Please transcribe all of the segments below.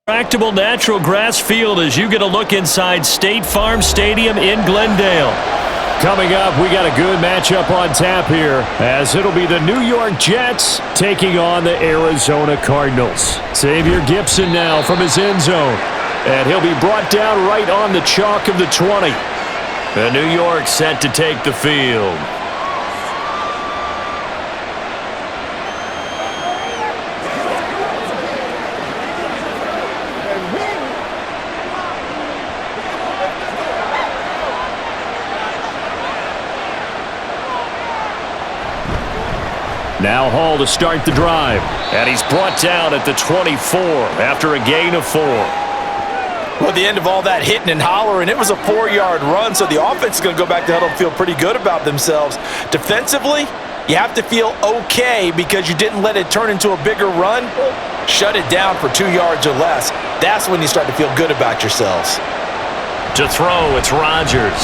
Tractable natural grass field as you get a look inside State Farm Stadium in Glendale. Coming up, we got a good matchup on tap here, as it'll be the New York Jets taking on the Arizona Cardinals. Xavier Gipson now from his end zone, and he'll be brought down right on the chalk of the 20. The New York set to take the field. Now Hall to start the drive. And he's brought down at the 24 after a gain of 4. Well, at the end of all that hitting and hollering, it was a 4-yard run, so the offense is going to go back to huddle and feel pretty good about themselves. Defensively, you have to feel okay because you didn't let it turn into a bigger run. Shut it down for 2 yards or less. That's when you start to feel good about yourselves. To throw, it's Rodgers.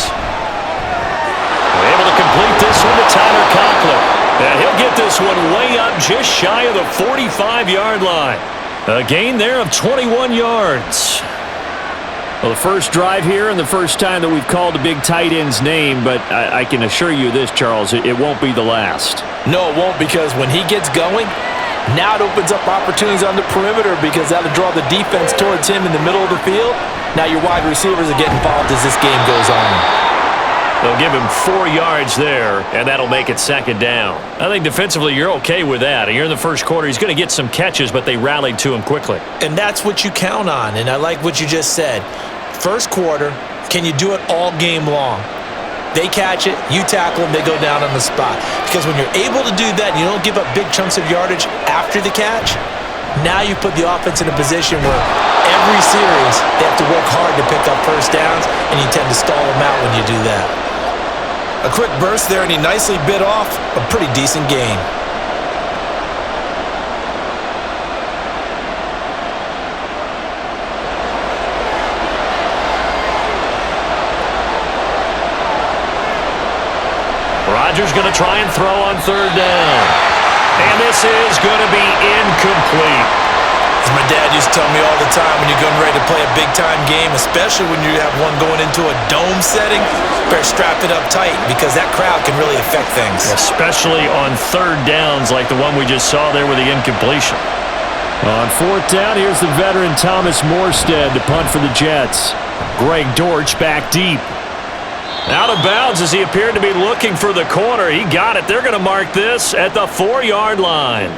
Able to complete this one to Tyler Conklin. And he'll get this one way up just shy of the 45-yard line. A gain there of 21 yards. Well, the first drive here and the first time that we've called a big tight end's name, but I can assure you this, Charles, it won't be the last. No, it won't, because when he gets going, now it opens up opportunities on the perimeter because that'll draw the defense towards him in the middle of the field. Now your wide receivers are getting involved as this game goes on. They'll give him 4 yards there, and that'll make it second down. I think defensively you're okay with that. Here in the first quarter, he's going to get some catches, but they rallied to him quickly. And that's what you count on, and I like what you just said. First quarter, can you do it all game long? They catch it, you tackle them, they go down on the spot. Because when you're able to do that and you don't give up big chunks of yardage after the catch, now you put the offense in a position where every series they have to work hard to pick up first downs, and you tend to stall them out when you do that. A quick burst there, and he nicely bit off a pretty decent gain. Rodgers going to try and throw on third down. And this is going to be incomplete. As my dad used to tell me all the time, when you're getting ready to play a big-time game, especially when you have one going into a dome setting, better strap it up tight because that crowd can really affect things. Especially on third downs like the one we just saw there with the incompletion. On fourth down, here's the veteran Thomas Morstead to punt for the Jets. Greg Dortch back deep. Out of bounds as he appeared to be looking for the corner. He got it. They're going to mark this at the 4-yard line.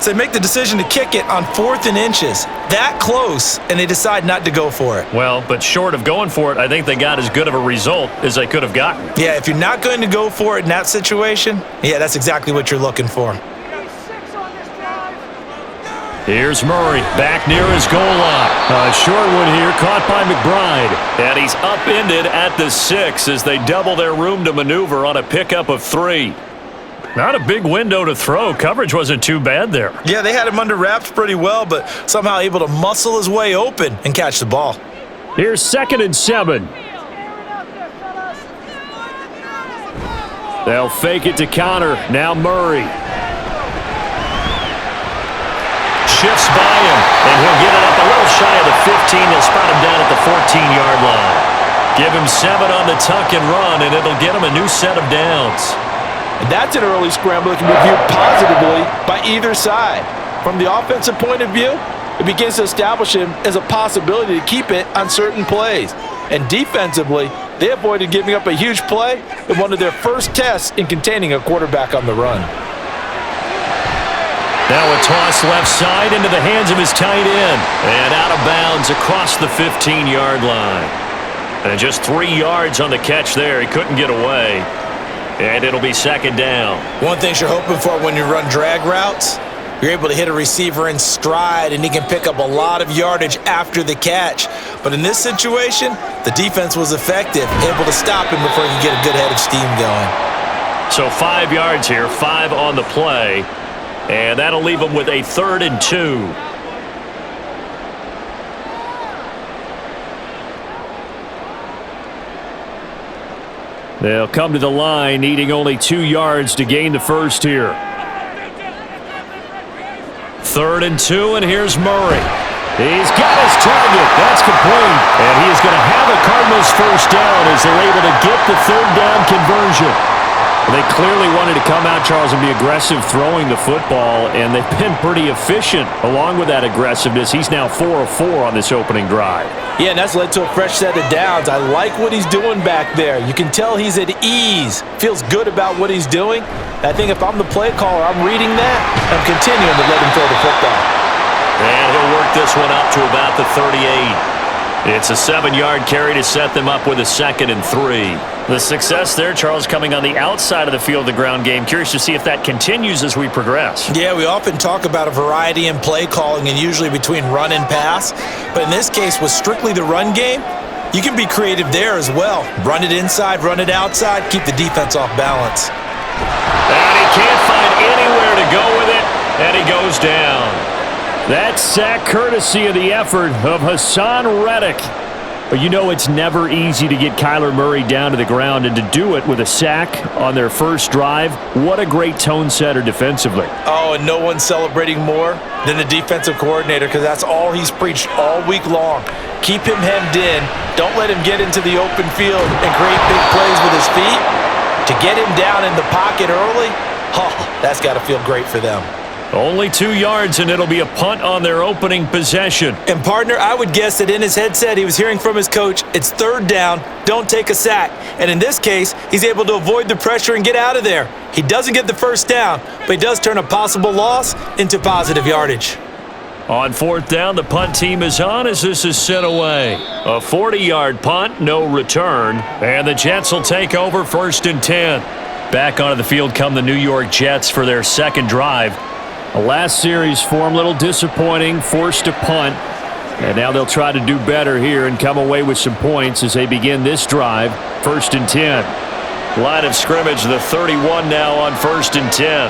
So they make the decision to kick it on 4th and inches. That close, and they decide not to go for it. Well, but short of going for it, I think they got as good of a result as they could have gotten. Yeah, if you're not going to go for it in that situation, yeah, that's exactly what you're looking for. Here's Murray back near his goal line. A short one here caught by McBride. And he's upended at the 6 as they double their room to maneuver on a pickup of 3. Not a big window to throw. Coverage wasn't too bad there. Yeah, they had him under wraps pretty well, but somehow able to muscle his way open and catch the ball. Here's 2nd and 7. They'll fake it to counter. Now Murray. Shifts by him, and he'll get it up a little shy of the 15. They'll spot him down at the 14-yard line. Give him 7 on the tuck and run, and it'll get him a new set of downs. And that's an early scramble that can be viewed positively by either side. From the offensive point of view, it begins to establish him as a possibility to keep it on certain plays. And defensively, they avoided giving up a huge play in one of their first tests in containing a quarterback on the run. Now a toss left side into the hands of his tight end. And out of bounds across the 15-yard line. And just 3 yards on the catch there. He couldn't get away. And it'll be second down. One thing you're hoping for when you run drag routes, you're able to hit a receiver in stride, and he can pick up a lot of yardage after the catch. But in this situation, the defense was effective, able to stop him before he could get a good head of steam going. So 5 yards here, 5 on the play. And that'll leave him with a 3rd and 2. They'll come to the line, needing only 2 yards to gain the first here. 3rd and 2, and here's Murray. He's got his target. That's complete. And he is going to have a Cardinals first down as they're able to get the third down conversion. They clearly wanted to come out, Charles, and be aggressive throwing the football, and they've been pretty efficient along with that aggressiveness. He's now 4 of 4 on this opening drive. Yeah, and that's led to a fresh set of downs. I like what he's doing back there. You can tell he's at ease, feels good about what he's doing. I think if I'm the play caller, I'm reading that, I'm continuing to let him throw the football. And he'll work this one up to about the 38. It's a 7-yard carry to set them up with a 2nd and 3. The success there, Charles, coming on the outside of the field, the ground game. Curious to see if that continues as we progress. Yeah, we often talk about a variety in play calling and usually between run and pass. But in this case, with strictly the run game, you can be creative there as well. Run it inside, run it outside, keep the defense off balance. And he can't find anywhere to go with it, and he goes down. That sack courtesy of the effort of Hassan Reddick. But you know it's never easy to get Kyler Murray down to the ground, and to do it with a sack on their first drive, what a great tone setter defensively. Oh, and no one's celebrating more than the defensive coordinator, because that's all he's preached all week long. Keep him hemmed in. Don't let him get into the open field and create big plays with his feet. To get him down in the pocket early, that's got to feel great for them. Only 2 yards, and it'll be a punt on their opening possession. And, partner, I would guess that in his headset he was hearing from his coach, it's 3rd down, don't take a sack. And in this case, he's able to avoid the pressure and get out of there. He doesn't get the first down, but he does turn a possible loss into positive yardage. On 4th down, the punt team is on as this is sent away. A 40-yard punt, no return, and the Jets will take over 1st and 10. Back onto the field come the New York Jets for their 2nd drive. The last series for them, a little disappointing, forced to punt. And now they'll try to do better here and come away with some points as they begin this drive, 1st and 10. Line of scrimmage, the 31 now on 1st and 10.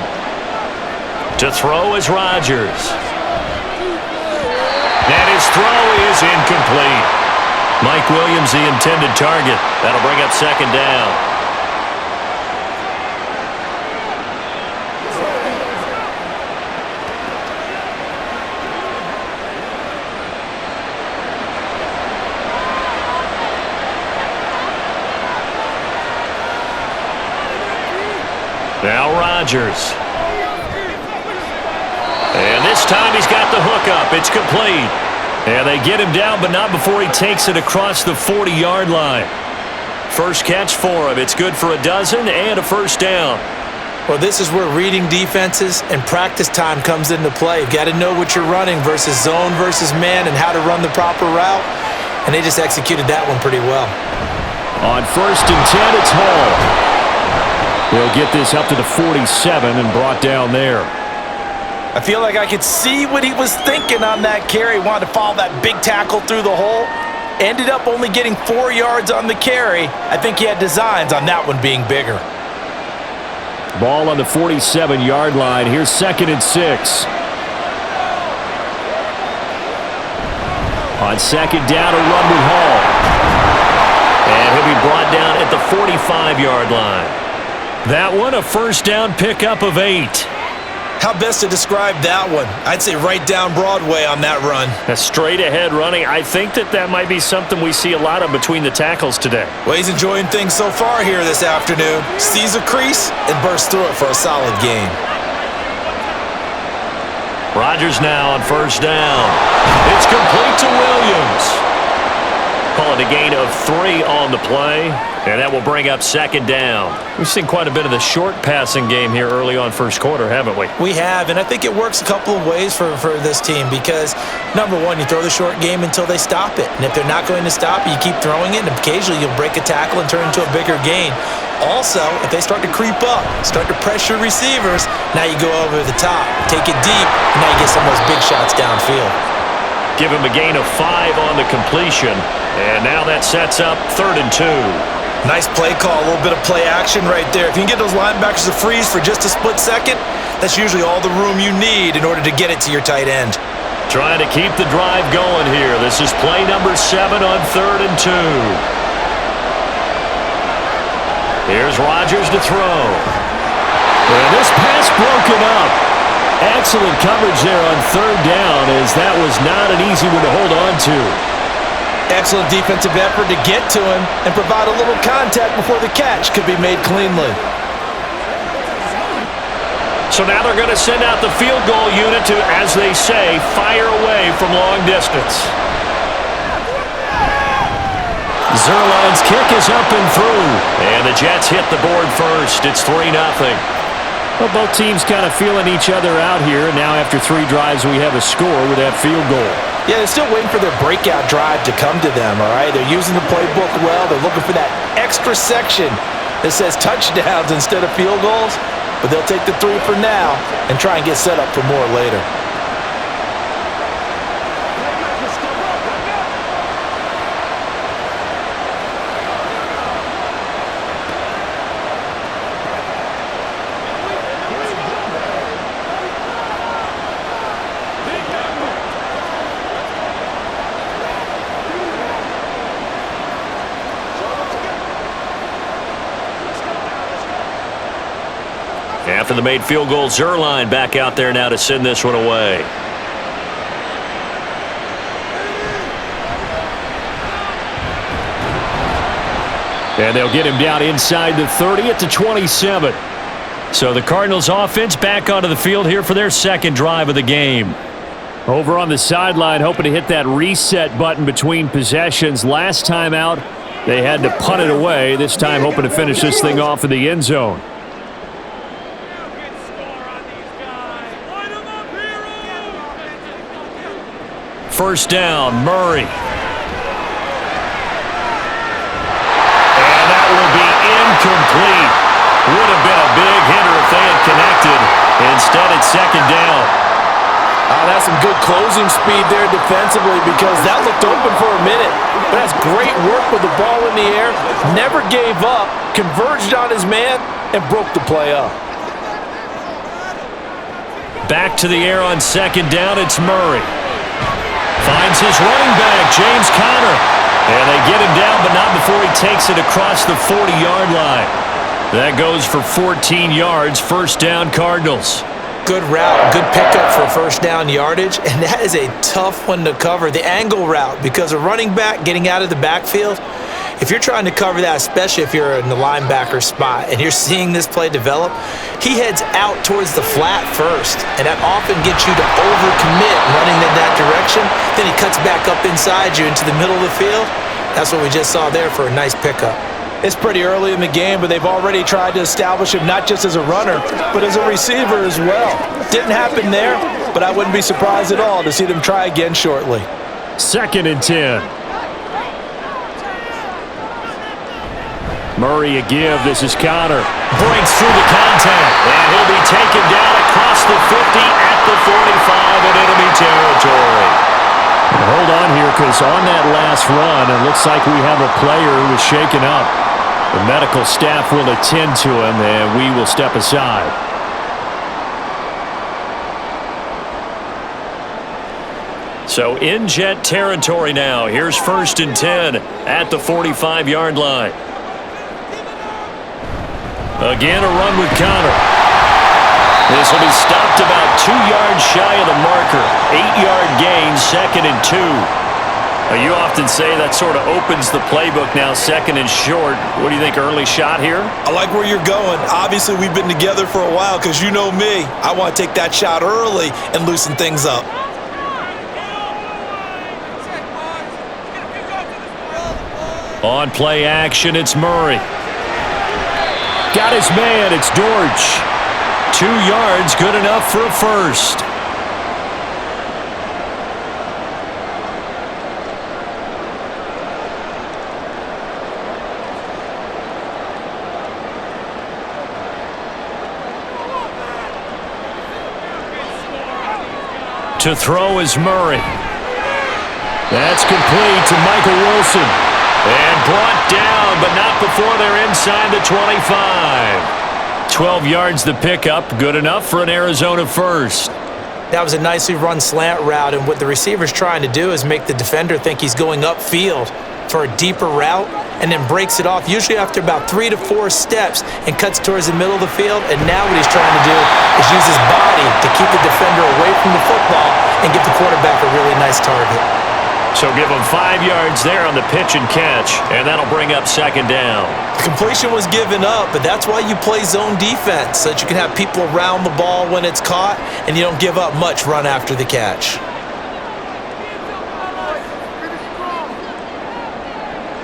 To throw is Rodgers. And his throw is incomplete. Mike Williams, the intended target. That'll bring up 2nd down. Now Rodgers. And this time he's got the hook up. It's complete. And they get him down, but not before he takes it across the 40-yard line. First catch for him. It's good for a dozen and a first down. Well, this is where reading defenses and practice time comes into play. You've got to know what you're running versus zone versus man and how to run the proper route. And they just executed that one pretty well. On 1st and 10, it's Hall. They'll get this up to the 47 and brought down there. I feel like I could see what he was thinking on that carry. Wanted to follow that big tackle through the hole. Ended up only getting 4 yards on the carry. I think he had designs on that one being bigger. Ball on the 47-yard line. Here's 2nd and 6. On 2nd down, a run with Hall. And he'll be brought down at the 45-yard line. That one, a first down pickup of 8. How best to describe that one? I'd say right down Broadway on that run. A straight-ahead running. I think that might be something we see a lot of between the tackles today. Well, he's enjoying things so far here this afternoon. Sees a crease and bursts through it for a solid gain. Rodgers now on 1st down. It's complete to Williams. Call it a gain of 3 on the play, and that will bring up 2nd down. We've seen quite a bit of the short passing game here early on first quarter, haven't we? We have, and I think it works a couple of ways for this team because, number one, you throw the short game until they stop it. And if they're not going to stop it, you keep throwing it, and occasionally you'll break a tackle and turn it into a bigger gain. Also, if they start to creep up, start to pressure receivers, now you go over the top, take it deep, and now you get some of those big shots downfield. Give him a gain of 5 on the completion, and now that sets up 3rd and 2. Nice play call, a little bit of play action right there. If you can get those linebackers to freeze for just a split second, that's usually all the room you need in order to get it to your tight end. Trying to keep the drive going here. This is play number 7 on 3rd and 2. Here's Rodgers to throw. And this pass broken up. Excellent coverage there on third down, as that was not an easy one to hold on to. Excellent defensive effort to get to him and provide a little contact before the catch could be made cleanly. So now they're going to send out the field goal unit to, as they say, fire away from long distance. Zerline's kick is up and through, and the Jets hit the board first. It's 3-0. Well, both teams kind of feeling each other out here. Now after 3 drives, we have a score with that field goal. Yeah, they're still waiting for their breakout drive to come to them, all right? They're using the playbook well. They're looking for that extra section that says touchdowns instead of field goals. But they'll take the 3 for now and try and get set up for more later. After the made field goal, Zerline back out there now to send this one away. And they'll get him down inside the 30 at the 27. So the Cardinals offense back onto the field here for their second drive of the game. Over on the sideline, hoping to hit that reset button between possessions. Last time out, they had to punt it away. This time hoping to finish this thing off in the end zone. First down, Murray. And that will be incomplete. Would have been a big hitter if they had connected. Instead, it's second down. That's some good closing speed there defensively, because that looked open for a minute. But that's great work with the ball in the air. Never gave up, converged on his man, and broke the play up. Back to the air on second down, it's Murray. Finds his running back, James Conner. And they get him down, but not before he takes it across the 40-yard line. That goes for 14 yards, first down Cardinals. Good route, good pickup for first down yardage, and that is a tough one to cover, the angle route, because a running back getting out of the backfield, if you're trying to cover that, especially if you're in the linebacker spot and you're seeing this play develop, he heads out towards the flat first, and that often gets you to overcommit running in that direction. Then he cuts back up inside you into the middle of the field. That's what we just saw there for a nice pickup. It's pretty early in the game, but they've already tried to establish him not just as a runner, but as a receiver as well. Didn't happen there, but I wouldn't be surprised at all to see them try again shortly. Second and 10. Murray a give. This is Conner. Breaks through the contact, and he'll be taken down across the 50 at the 45 in enemy territory. Hold on here, because on that last run, it looks like we have a player who is shaken up. The medical staff will attend to him, and we will step aside. So in Jet territory now. Here's first and 10 at the 45-yard line. Again, a run with Conner. This will be stopped about 2 yards shy of the marker. 8-yard gain, second and 2. You often say that sort of opens the playbook now, second and short. What do you think, early shot here? I like where you're going. Obviously, we've been together for a while, because you know me. I want to take that shot early and loosen things up. On play action, it's Murray. Got his man, it's Dortch. 2 yards, good enough for a first. To throw is Murray. That's complete to Michael Wilson. And brought down, but not before they're inside the 25. 12 yards the pickup, good enough for an Arizona first. That was a nicely run slant route, and what the receiver's trying to do is make the defender think he's going upfield for a deeper route and then breaks it off, usually after about 3 to 4 steps, and cuts towards the middle of the field. And now what he's trying to do is use his body to keep the defender away from the football and get the quarterback a really nice target. So give him 5 yards there on the pitch and catch, and that'll bring up second down. The completion was given up, but that's why you play zone defense, so that you can have people around the ball when it's caught, and you don't give up much run after the catch.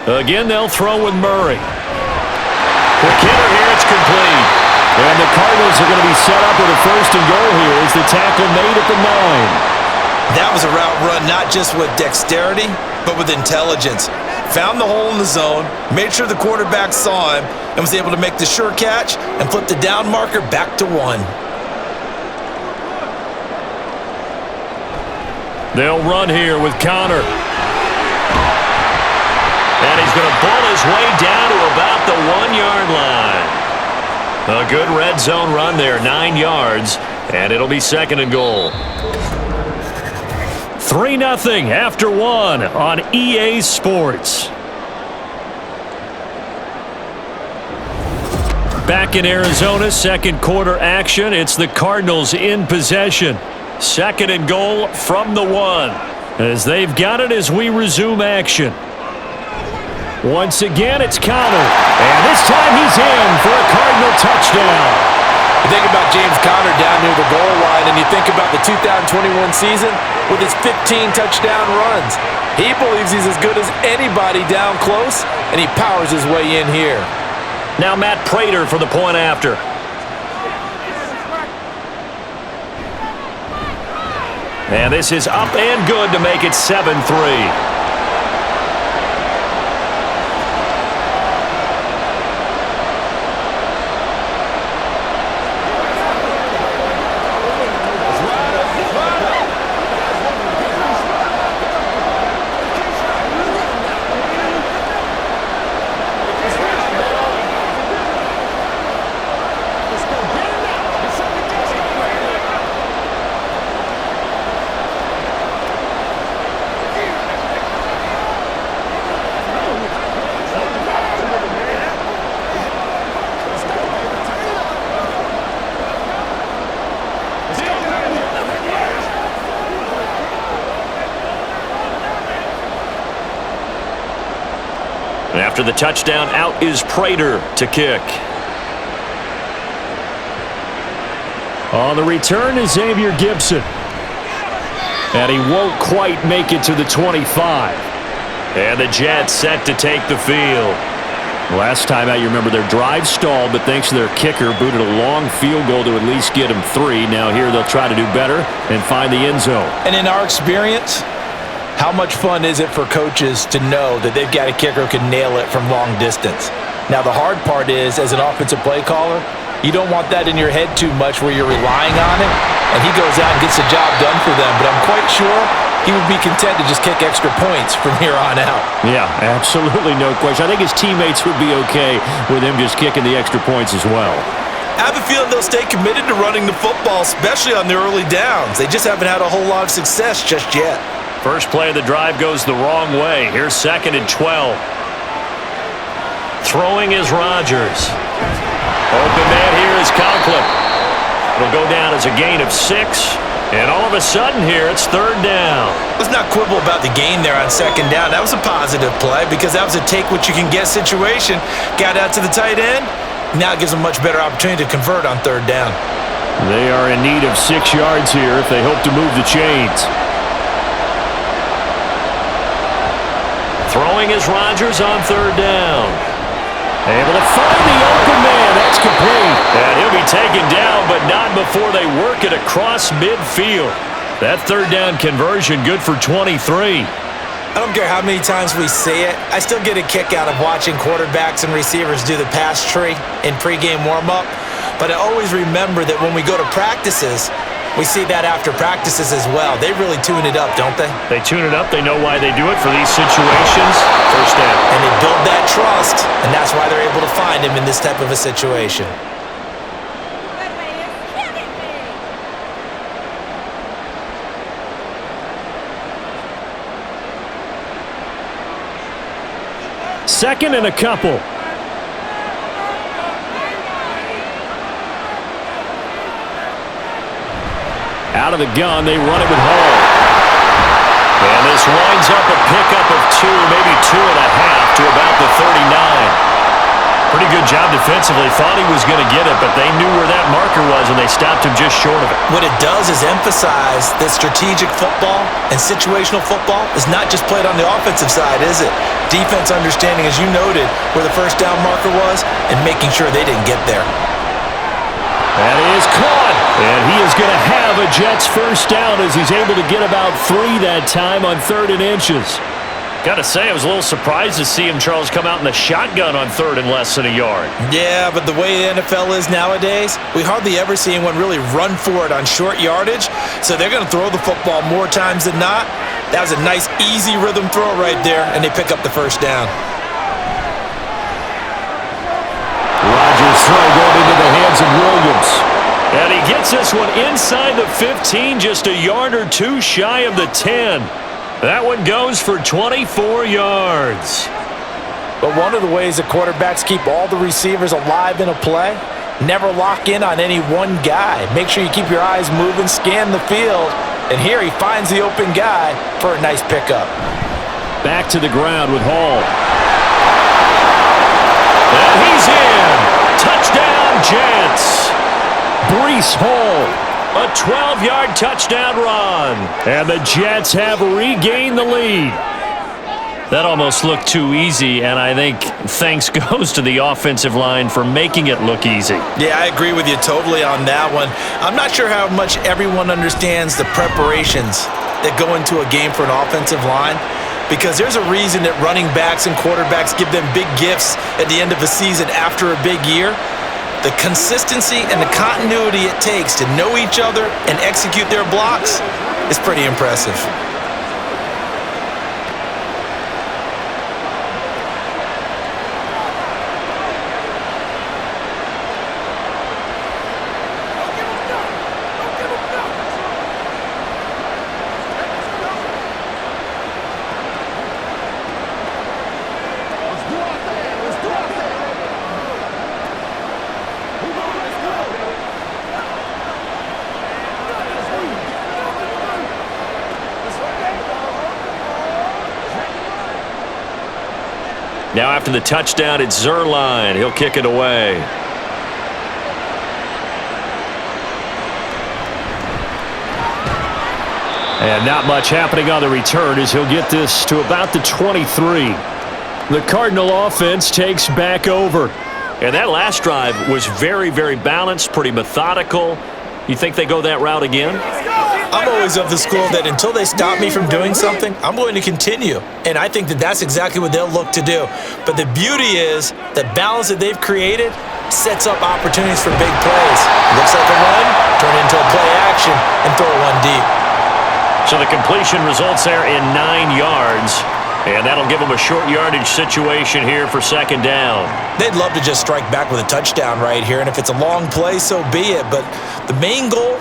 Again, they'll throw with Murray. The kicker here, it's complete. And the Cardinals are going to be set up with a first and goal here as the tackle made at the 9. That was a route run not just with dexterity, but with intelligence. Found the hole in the zone, made sure the quarterback saw him, and was able to make the sure catch and flip the down marker back to 1. They'll run here with Connor. And he's going to pull his way down to about the 1-yard line. A good red zone run there, 9 yards, and it'll be second and goal. 3-0 after 1 on EA Sports. Back in Arizona, second quarter action. It's the Cardinals in possession. Second and goal from the 1 as they've got it as we resume action. Once again, it's Connor, and this time he's in for a Cardinal touchdown. You think about James Conner down near the goal line, and you think about the 2021 season with his 15 touchdown runs. He believes he's as good as anybody down close, and he powers his way in here. Now Matt Prater for the point after. And this is up and good to make it 7-3. After the touchdown, out is Prater to kick. On the return is Xavier Gibson. And he won't quite make it to the 25. And the Jets set to take the field. Last time out, you remember their drive stalled, but thanks to their kicker, booted a long field goal to at least get them 3. Now here they'll try to do better and find the end zone. And in our experience, how much fun is it for coaches to know that they've got a kicker who can nail it from long distance? Now, the hard part is, as an offensive play caller, you don't want that in your head too much where you're relying on it, and he goes out and gets the job done for them. But I'm quite sure he would be content to just kick extra points from here on out. Yeah, absolutely no question. I think his teammates would be okay with him just kicking the extra points as well. I have a feeling they'll stay committed to running the football, especially on the early downs. They just haven't had a whole lot of success just yet. First play of the drive goes the wrong way. Here's second and 12. Throwing is Rodgers. Open man here is Conklin. It'll go down as a gain of 6. And all of a sudden here, it's third down. Let's not quibble about the gain there on second down. That was a positive play because that was a take-what-you-can-get situation. Got out to the tight end. Now it gives them a much better opportunity to convert on third down. They are in need of 6 yards here if they hope to move the chains. Throwing is Rodgers on third down. Able to find the open man. That's complete. And he'll be taken down, but not before they work it across midfield. That third down conversion good for 23. I don't care how many times we see it. I still get a kick out of watching quarterbacks and receivers do the pass tree in pregame warm-up. But I always remember that when we go to practices, we see that after practices as well. They really tune it up, don't they? They tune it up. They know why they do it for these situations. First down. And they build that trust, and that's why they're able to find him in this type of a situation. 2nd and a couple. Out of the gun, they run it with Hall. And this winds up a pickup of 2, maybe 2.5 to about the 39. Pretty good job defensively. Thought he was going to get it, but they knew where that marker was, and they stopped him just short of it. What it does is emphasize that strategic football and situational football is not just played on the offensive side, is it? Defense understanding, as you noted, where the first down marker was and making sure they didn't get there. That is caught, and he is going to have a Jets first down as he's able to get about 3 that time on 3rd and inches. Got to say, I was a little surprised to see him, Charles, come out in the shotgun on 3rd and less than a yard. Yeah, but the way the NFL is nowadays, we hardly ever see anyone really run for it on short yardage, so they're going to throw the football more times than not. That was a nice, easy rhythm throw right there, and they pick up the first down. Rodgers' throw going into the hands of Williams. And he gets this one inside the 15, just a yard or 2 shy of the 10. That one goes for 24 yards. But one of the ways the quarterbacks keep all the receivers alive in a play, never lock in on any one guy. Make sure you keep your eyes moving, scan the field, and here he finds the open guy for a nice pickup. Back to the ground with Hall. And he's in. Touchdown, Jets. Breece Hall. A 12-yard touchdown run. And the Jets have regained the lead. That almost looked too easy, and I think thanks goes to the offensive line for making it look easy. Yeah, I agree with you totally on that one. I'm not sure how much everyone understands the preparations that go into a game for an offensive line, because there's a reason that running backs and quarterbacks give them big gifts at the end of a season after a big year. The consistency and the continuity it takes to know each other and execute their blocks is pretty impressive. Now after the touchdown, it's Zuerlein. He'll kick it away. And not much happening on the return as he'll get this to about the 23. The Cardinal offense takes back over. And that last drive was very, very balanced, pretty methodical. You think they go that route again? I'm always of the school that until they stop me from doing something, I'm going to continue. And I think that that's exactly what they'll look to do. But the beauty is the balance that they've created sets up opportunities for big plays. Looks like a run, turn it into a play action, and throw one deep. So the completion results there in 9 yards. And that'll give them a short yardage situation here for 2nd down. They'd love to just strike back with a touchdown right here. And if it's a long play, so be it. But the main goal,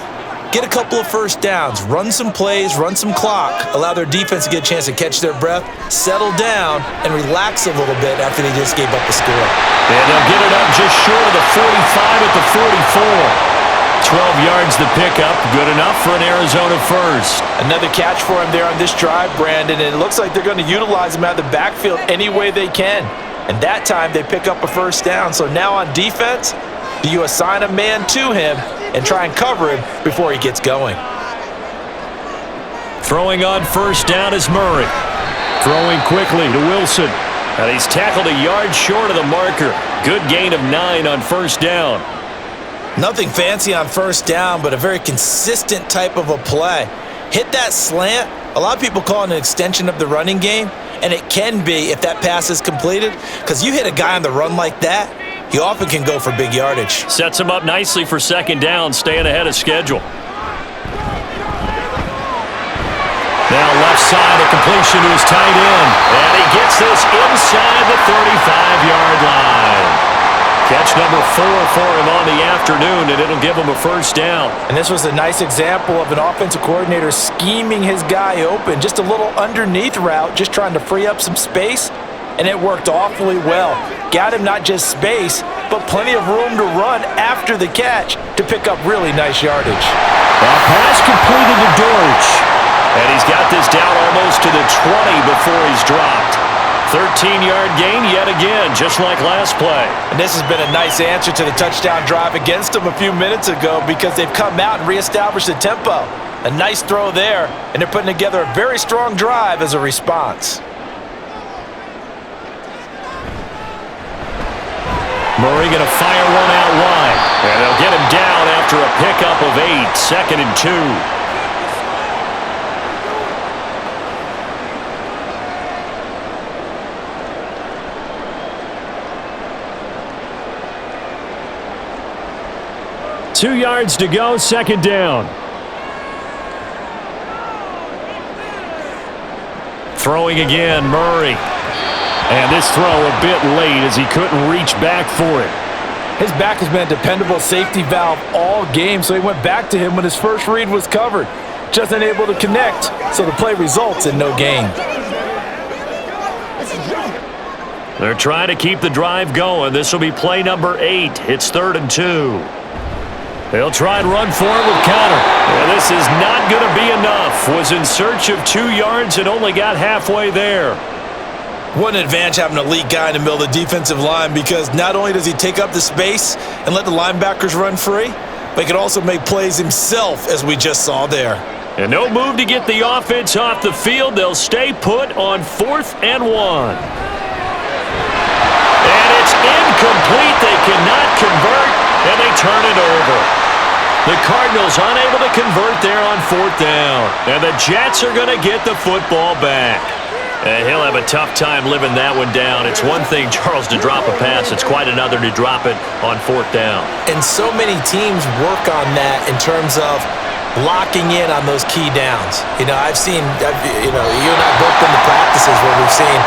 get a couple of first downs, run some plays, run some clock, allow their defense to get a chance to catch their breath, settle down, and relax a little bit after they just gave up the score. And they'll get it up just short of the 45 at the 44. 12 yards the pickup, good enough for an Arizona first. Another catch for him there on this drive, Brandon, and it looks like they're going to utilize him out of the backfield any way they can. And that time they pick up a first down. So now on defense, do you assign a man to him and try and cover him before he gets going? Throwing on first down is Murray. Throwing quickly to Wilson. And he's tackled a yard short of the marker. Good gain of 9 on first down. Nothing fancy on first down, but a very consistent type of a play. Hit that slant. A lot of people call it an extension of the running game, and it can be if that pass is completed, because you hit a guy on the run like that, he often can go for big yardage. Sets him up nicely for 2nd down, staying ahead of schedule. Now left side, a completion to his tight end. And he gets this inside the 35-yard line. Catch number 4 for him on the afternoon, and it'll give him a first down. And this was a nice example of an offensive coordinator scheming his guy open. Just a little underneath route, just trying to free up some space. and it worked awfully well. Got him not just space, but plenty of room to run after the catch to pick up really nice yardage. That pass completed to Dortch. And he's got this down almost to the 20 before he's dropped. 13-yard gain yet again, just like last play. And this has been a nice answer to the touchdown drive against them a few minutes ago because they've come out and reestablished the tempo. A nice throw there, and they're putting together a very strong drive as a response. Murray going to fire one out wide. And they'll get him down after a pickup of 8, 2nd and 2. Two yards to go, 2nd down. Throwing again, Murray. And this throw a bit late as he couldn't reach back for it. His back has been a dependable safety valve all game, so he went back to him when his first read was covered. Just unable to connect, so the play results in no gain. They're trying to keep the drive going. This will be play number 8. It's 3rd and 2. They'll try and run for it with Connor. Yeah, this is not going to be enough. Was in search of 2 yards and only got halfway there. What an advantage having an elite guy in the middle of the defensive line because not only does he take up the space and let the linebackers run free, but he can also make plays himself, as we just saw there. And no move to get the offense off the field. They'll stay put on 4th and 1. And it's incomplete. They cannot convert, and they turn it over. The Cardinals unable to convert there on 4th down. And the Jets are going to get the football back. And he'll have a tough time living that one down. It's one thing, Charles, to drop a pass. It's quite another to drop it on 4th down. And so many teams work on that in terms of locking in on those key downs. I've seen, you and I both been to practices where we've seen,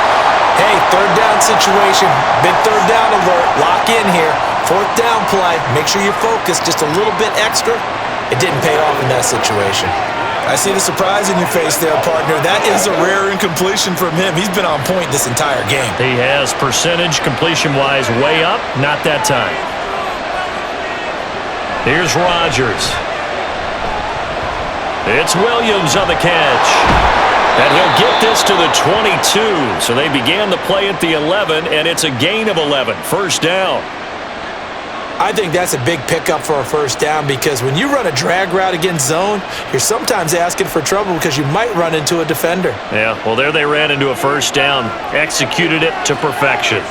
hey, 3rd down situation, big 3rd down alert, lock in here. 4th down play, make sure you're focused just a little bit extra. It didn't pay off in that situation. I see the surprise in your face there, partner. That is a rare incompletion from him. He's been on point this entire game. He has percentage completion-wise way up, not that time. Here's Rodgers. It's Williams on the catch. And he'll get this to the 22. So they began the play at the 11, and it's a gain of 11. 1st down. I think that's a big pickup for a 1st down because when you run a drag route against zone, you're sometimes asking for trouble because you might run into a defender. Yeah, well, there they ran into a 1st down. Executed it to perfection.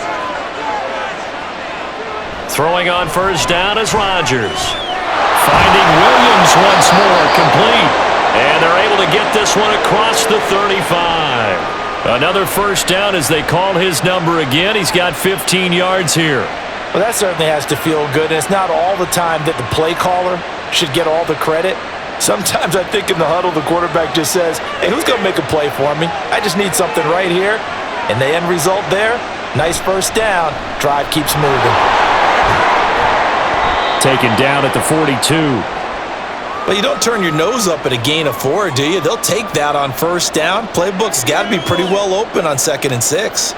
Throwing on 1st down is Rodgers. Finding Williams once more, complete. And they're able to get this one across the 35. Another 1st down as they call his number again. He's got 15 yards here. Well, that certainly has to feel good, and it's not all the time that the play caller should get all the credit. Sometimes I think in the huddle, the quarterback just says, hey, who's going to make a play for me? I just need something right here. And the end result there, nice 1st down. Drive keeps moving. Taken down at the 42. Well, you don't turn your nose up at a gain of 4, do you? They'll take that on 1st down. Playbook's got to be pretty well open on 2nd and 6.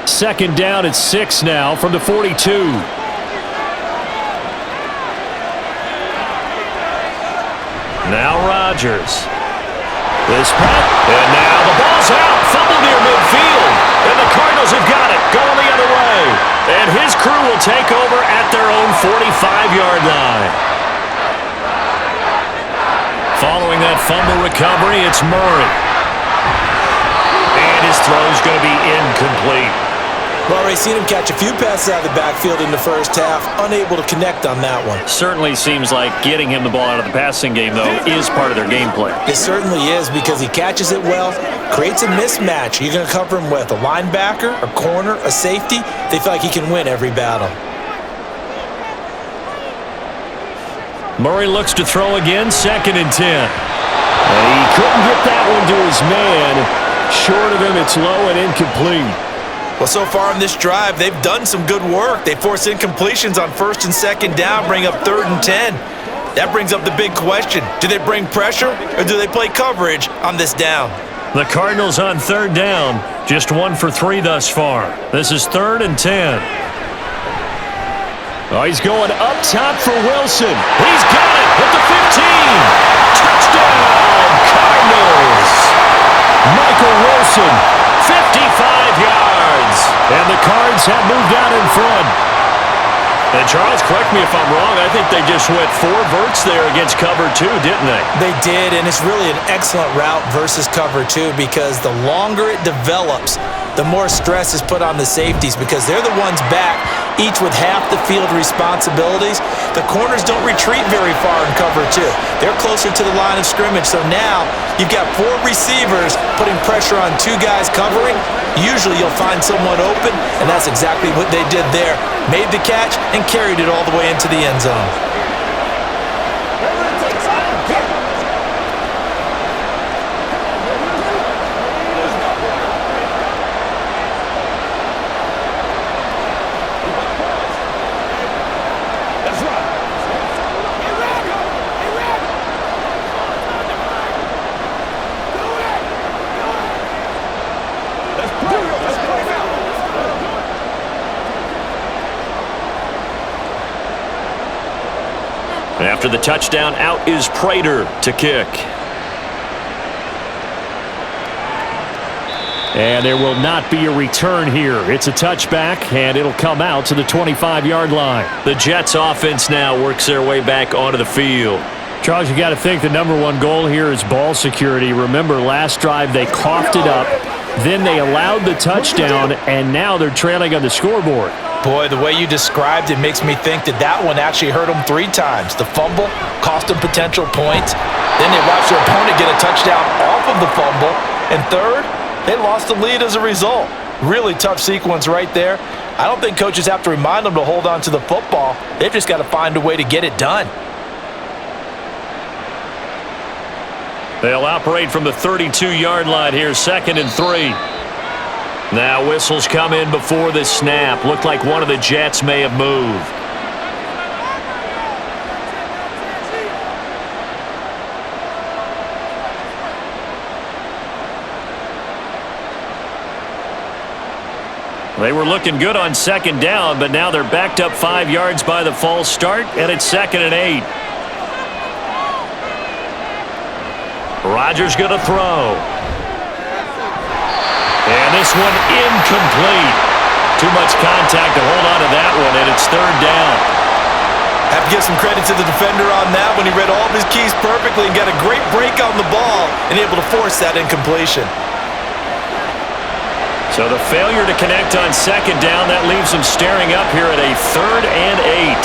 Second down at 6 now from the 42. Now Rodgers. This pass, and now the ball's out. Fumble near midfield. And the Cardinals have got it. Going the other way. And his crew will take over at their own 45-yard line. Following that fumble recovery, it's Murray. And his throw's going to be incomplete. We've already seen him catch a few passes out of the backfield in the 1st half, unable to connect on that one. Certainly seems like getting him the ball out of the passing game, though, is part of their game plan. It certainly is because he catches it well, creates a mismatch. You're going to cover him with a linebacker, a corner, a safety. They feel like he can win every battle. Murray looks to throw again, 2nd and 10. And he couldn't get that one to his man. Short of him, it's low and incomplete. Well, so far on this drive, they've done some good work. They force incompletions on 1st and 2nd down, bring up 3rd and 10. That brings up the big question. Do they bring pressure or do they play coverage on this down? The Cardinals on third down, just 1 for 3 thus far. This is 3rd and 10. Oh, he's going up top for Wilson. He's got it at the 15. Touchdown, Cardinals. Michael Wilson, 55 yards. And the Cards have moved out in front. And Charles, correct me if I'm wrong, I think they just went 4 verts there against cover 2, didn't they? They did, and it's really an excellent route versus cover 2 because the longer it develops, the more stress is put on the safeties because they're the ones back, each with half the field responsibilities. The corners don't retreat very far in cover 2. They're closer to the line of scrimmage, so now you've got 4 receivers putting pressure on 2 guys covering. Usually you'll find someone open, and that's exactly what they did there. Made the catch and carried it all the way into the end zone. After the touchdown, out is Prater to kick. And there will not be a return here. It's a touchback, and it'll come out to the 25-yard line. The Jets offense now works their way back onto the field. Charles, you got to think the number one goal here is ball security. Remember, last drive they coughed it up, then they allowed the touchdown, and now they're trailing on the scoreboard. Boy, the way you described it makes me think that one actually hurt them 3 times. The fumble cost them potential points. Then they watched their opponent get a touchdown off of the fumble. And third, they lost the lead as a result. Really tough sequence right there. I don't think coaches have to remind them to hold on to the football. They've just got to find a way to get it done. They'll operate from the 32-yard line here, 2nd and 3. Now whistles come in before the snap. Looked like one of the Jets may have moved. They were looking good on 2nd down, but now they're backed up 5 yards by the false start, and it's 2nd and 8. Rodgers going to throw. And this one incomplete. Too much contact to hold on to that one, and it's 3rd down. Have to give some credit to the defender on that when he read all of his keys perfectly and got a great break on the ball and able to force that incompletion. So the failure to connect on 2nd down, that leaves them staring up here at a 3rd and 8.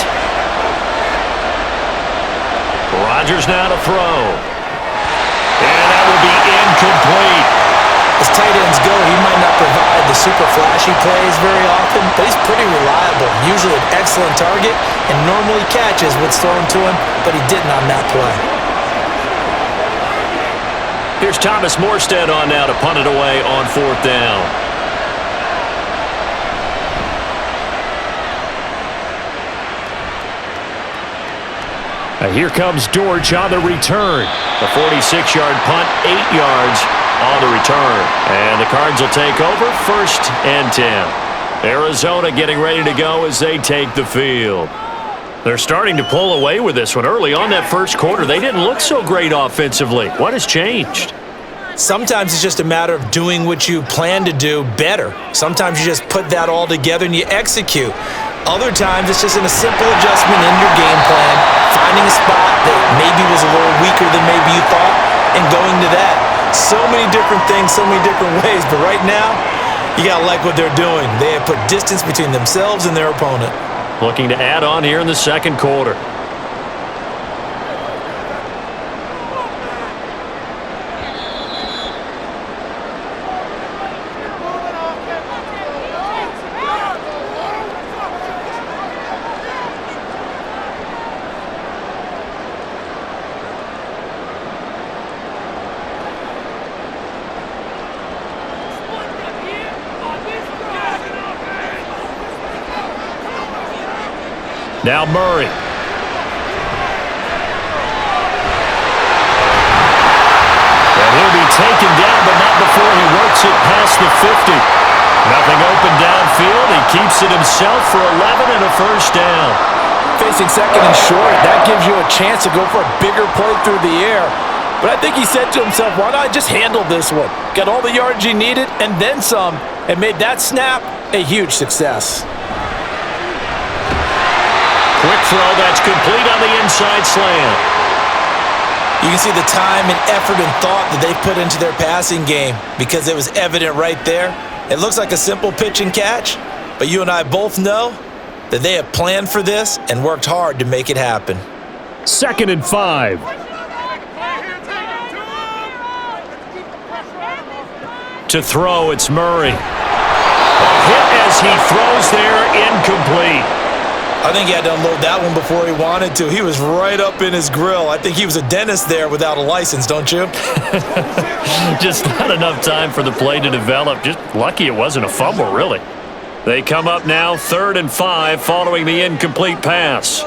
Rodgers now to throw. And that will be incomplete. As tight ends go, he might not provide the super flashy plays very often, but he's pretty reliable. Usually an excellent target and normally catches what's thrown to him, but he didn't on that play. Here's Thomas Morstead on now to punt it away on 4th down. Here comes Dortch on the return. A 46-yard punt, 8 yards on the return. And the Cards will take over, 1st and 10. Arizona getting ready to go as they take the field. They're starting to pull away with this one. Early on that first quarter, they didn't look so great offensively. What has changed? Sometimes it's just a matter of doing what you plan to do better. Sometimes you just put that all together and you execute. Other times it's just in a simple adjustment in your game plan, finding a spot that maybe was a little weaker than maybe you thought, and going to that. So many different things, so many different ways, but right now, you gotta like what they're doing. They have put distance between themselves and their opponent. Looking to add on here in the 2nd quarter. Now Murray. past the 50. Nothing open downfield. He keeps it himself for 11 and a first down. Facing second and short, that gives you a chance to go for a bigger play through the air. But I think he said to himself, why not just handle this one? Got all the yards he needed and then some, and made that snap a huge success. Quick throw that's complete on the inside slant. You can see the time and effort and thought that they put into their passing game because it was evident right there. It looks like a simple pitch and catch, but you and I both know that they have planned for this and worked hard to make it happen. 2nd and 5. To throw, it's Murray. A hit as he throws there, incomplete. I think he had to unload that one before he wanted to. He was right up in his grill. I think he was a dentist there without a license, don't you? Just not enough time for the play to develop. Just lucky it wasn't a fumble, really. They come up now 3rd and 5 following the incomplete pass.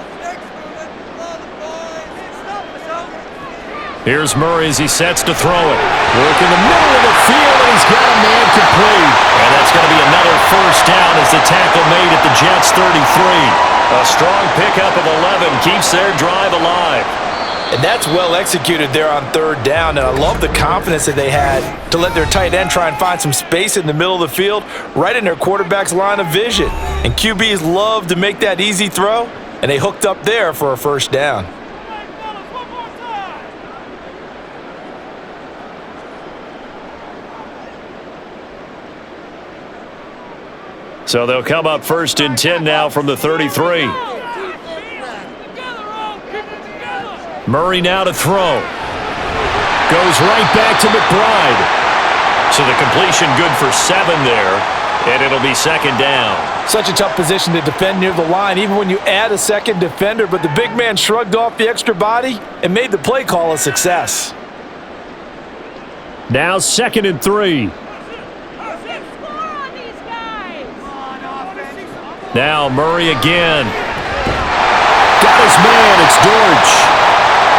Here's Murray as he sets to throw it. Work in the middle of the field, and he's got a man complete. And that's going to be another first down as the tackle made at the Jets' 33. A strong pickup of 11 keeps their drive alive. And that's well executed there on 3rd down, and I love the confidence that they had to let their tight end try and find some space in the middle of the field, right in their quarterback's line of vision. And QBs love to make that easy throw, and they hooked up there for a first down. So they'll come up 1st and 10 now from the 33. Murray now to throw. Goes right back to McBride. So the completion good for 7 there, and it'll be 2nd down. Such a tough position to defend near the line, even when you add a second defender, but the big man shrugged off the extra body and made the play call a success. Now 2nd and 3. Now Murray again. Got his man, it's Dortch.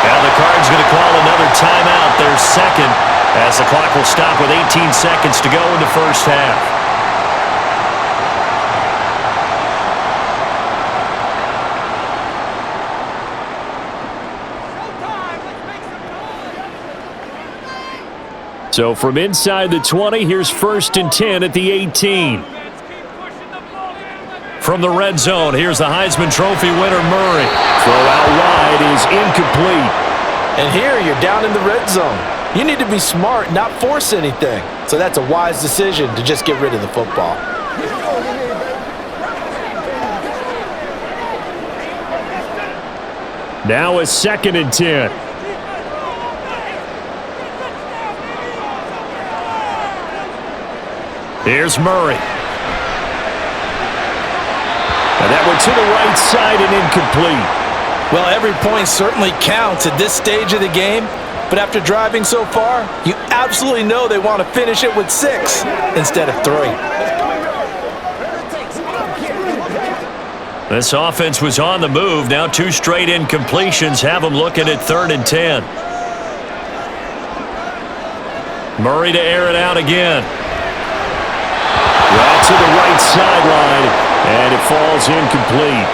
Now the Cards going to call another timeout, their 2nd, as the clock will stop with 18 seconds to go in the first half. So from inside the 20, here's 1st and 10 at the 18. From the red zone, here's the Heisman Trophy winner, Murray. Throw out wide is incomplete. And here you're down in the red zone. You need to be smart, not force anything. So that's a wise decision to just get rid of the football. Now a 2nd and 10. Here's Murray. And that one to the right side and incomplete. Well, every point certainly counts at this stage of the game, but after driving so far, you absolutely know they want to finish it with 6 instead of 3. This offense was on the move. Now 2 straight incompletions have them looking at 3rd and 10. Murray to air it out again. Right to the right sideline. And it falls incomplete.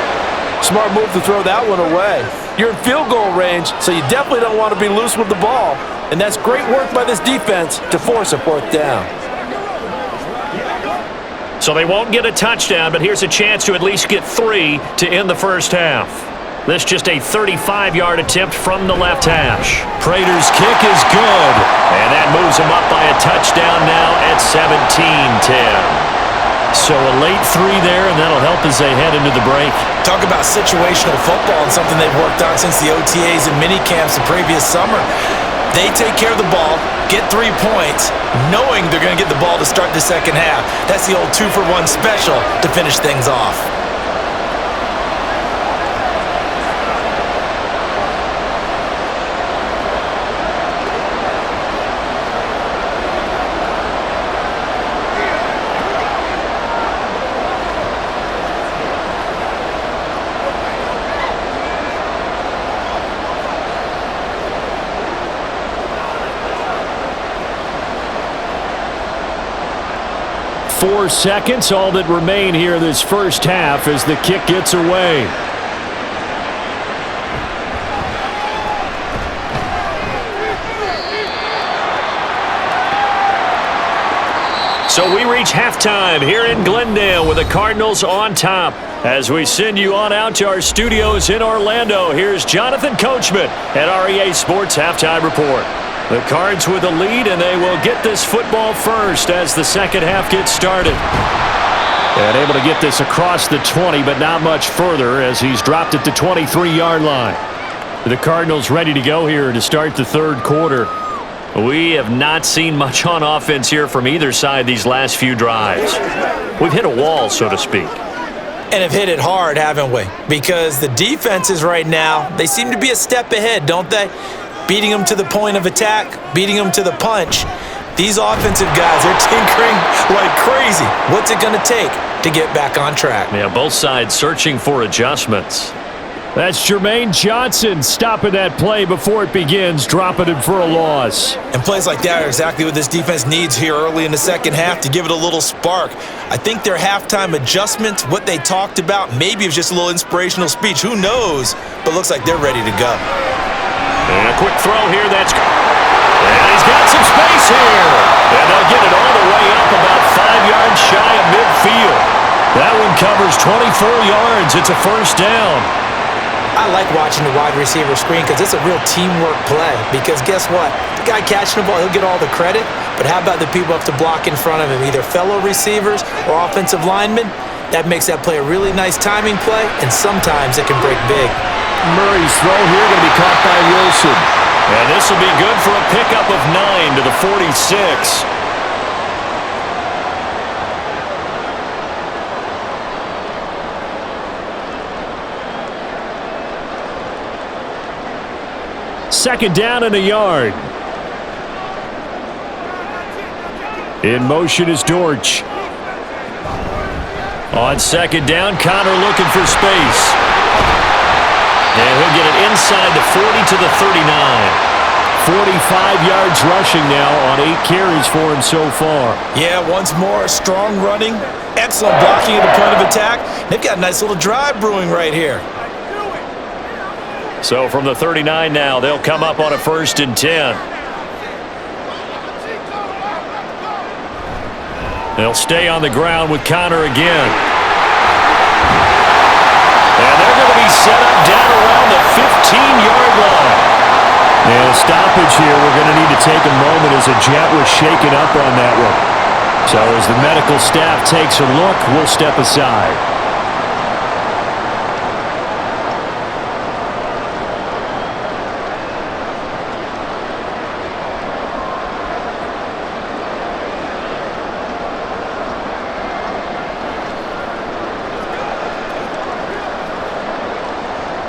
Smart move to throw that one away. You're in field goal range, so you definitely don't want to be loose with the ball. And that's great work by this defense to force a 4th down. So they won't get a touchdown, but here's a chance to at least get 3 to end the first half. This just a 35-yard attempt from the left hash. Prater's kick is good, and that moves him up by a touchdown now at 17-10. So a late 3 there, and that'll help as they head into the break. Talk about situational football and something they've worked on since the OTAs and mini camps the previous summer. They take care of the ball, get 3 points, knowing they're going to get the ball to start the second half. That's the old 2-for-1 special to finish things off. 4 seconds, all that remain here this first half as the kick gets away. So we reach halftime here in Glendale with the Cardinals on top. As we send you on out to our studios in Orlando, here's Jonathan Coachman at REA Sports Halftime Report. The Cards with the lead, and they will get this football first as the second half gets started. And able to get this across the 20, but not much further as he's dropped it to 23-yard line. The Cardinals ready to go here to start the third quarter. We have not seen much on offense here from either side these last few drives. We've hit a wall, so to speak. And have hit it hard, haven't we? Because the defenses right now, they seem to be a step ahead, don't they? Beating them to the point of attack, beating them to the punch. These offensive guys are tinkering like crazy. What's it going to take to get back on track? Yeah, both sides searching for adjustments. That's Jermaine Johnson stopping that play before it begins, dropping him for a loss. And plays like that are exactly what this defense needs here early in the second half to give it a little spark. I think their halftime adjustments, what they talked about, maybe it was just a little inspirational speech. Who knows? But looks like they're ready to go. And a quick throw here. And he's got some space here. And they'll get it all the way up about 5 yards shy of midfield. That one covers 24 yards. It's a first down. I like watching the wide receiver screen because it's a real teamwork play. Because guess what? The guy catching the ball, he'll get all the credit. But how about the people up to block in front of him, either fellow receivers or offensive linemen? That makes that play a really nice timing play, and sometimes it can break big. Murray's throw here going to be caught by Wilson. And this will be good for a pickup of 9 to the 46. Second down and a yard. In motion is Dortch. On second down, Connor looking for space. And he'll get it inside the 40 to the 39. 45 yards rushing now on 8 carries for him so far. Yeah, once more, strong running, excellent blocking at the point of attack. They've got a nice little drive brewing right here. So from the 39 now, they'll come up on a 1st and 10. They'll stay on the ground with Connor again. And they're going to be set up down around the 15-yard line. And a stoppage here. We're going to need to take a moment as a jet was shaken up on that one. So as the medical staff takes a look, we'll step aside.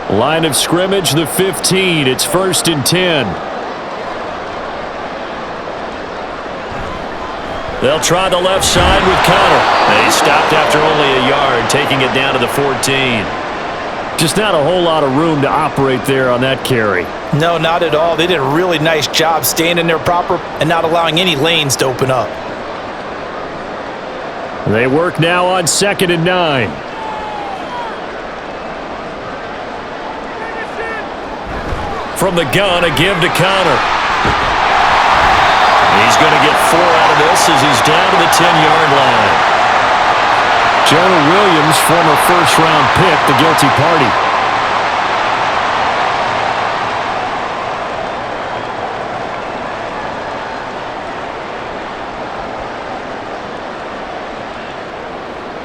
Line of scrimmage, the 15. It's 1st and 10. They'll try the left side with Connor. He stopped after only a yard, taking it down to the 14. Just not a whole lot of room to operate there on that carry. No, not at all. They did a really nice job staying in there proper and not allowing any lanes to open up. They work now on 2nd and 9. From the gun, a give to Connor. He's going to get 4 out of this as he's down to the 10-yard line. Jonah Williams, former first-round pick, the guilty party.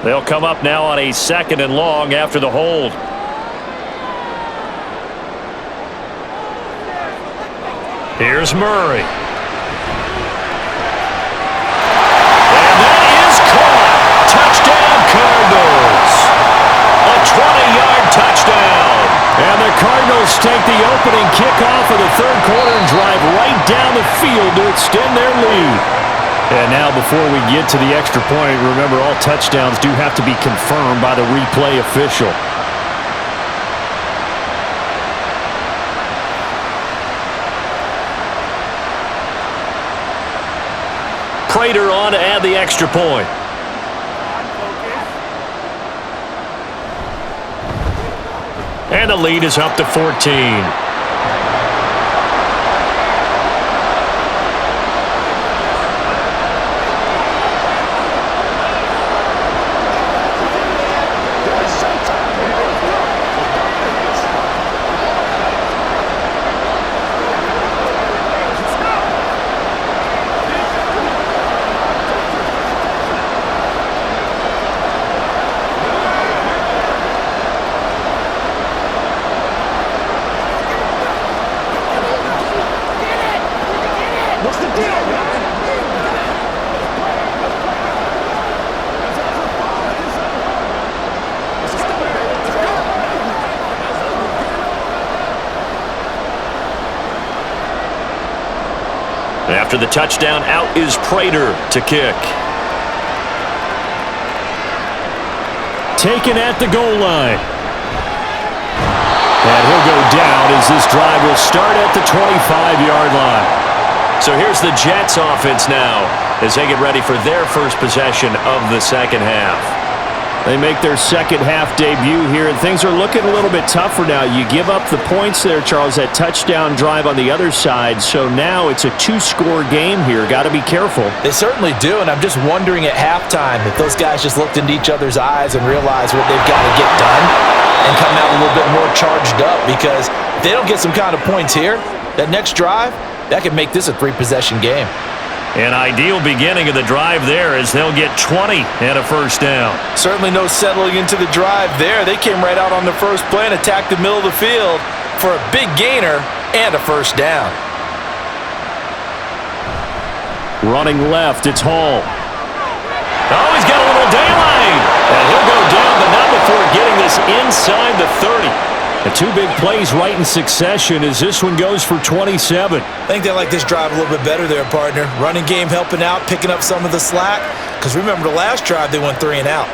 They'll come up now on a 2nd and long after the hold. Here's Murray. And that is caught. Touchdown, Cardinals. A 20-yard touchdown. And the Cardinals take the opening kickoff of the third quarter and drive right down the field to extend their lead. And now before we get to the extra point, remember all touchdowns do have to be confirmed by the replay official. Prater on to add the extra point. And the lead is up to 14. After the touchdown, out is Prater to kick. Taken at the goal line. And he'll go down as this drive will start at the 25-yard line. So here's the Jets offense now as they get ready for their first possession of the second half. They make their second half debut here, and things are looking a little bit tougher now. You give up the points there, Charles, that touchdown drive on the other side. So now it's a two-score game here. Got to be careful. They certainly do, and I'm just wondering at halftime if those guys just looked into each other's eyes and realized what they've got to get done and come out a little bit more charged up, because if they don't get some kind of points here, that next drive, that could make this a three-possession game. An ideal beginning of the drive there as they'll get 20 and a first down. Certainly no settling into the drive there. They came right out on the first play and attacked the middle of the field for a big gainer and a first down. Running left, it's Hall. Oh, he's got a little daylight. And he'll go down, but not before getting this inside the 30. The two big plays right in succession as this one goes for 27. I think they like this drive a little bit better there, partner. Running game helping out, picking up some of the slack. Because remember the last drive, they went 3 and out.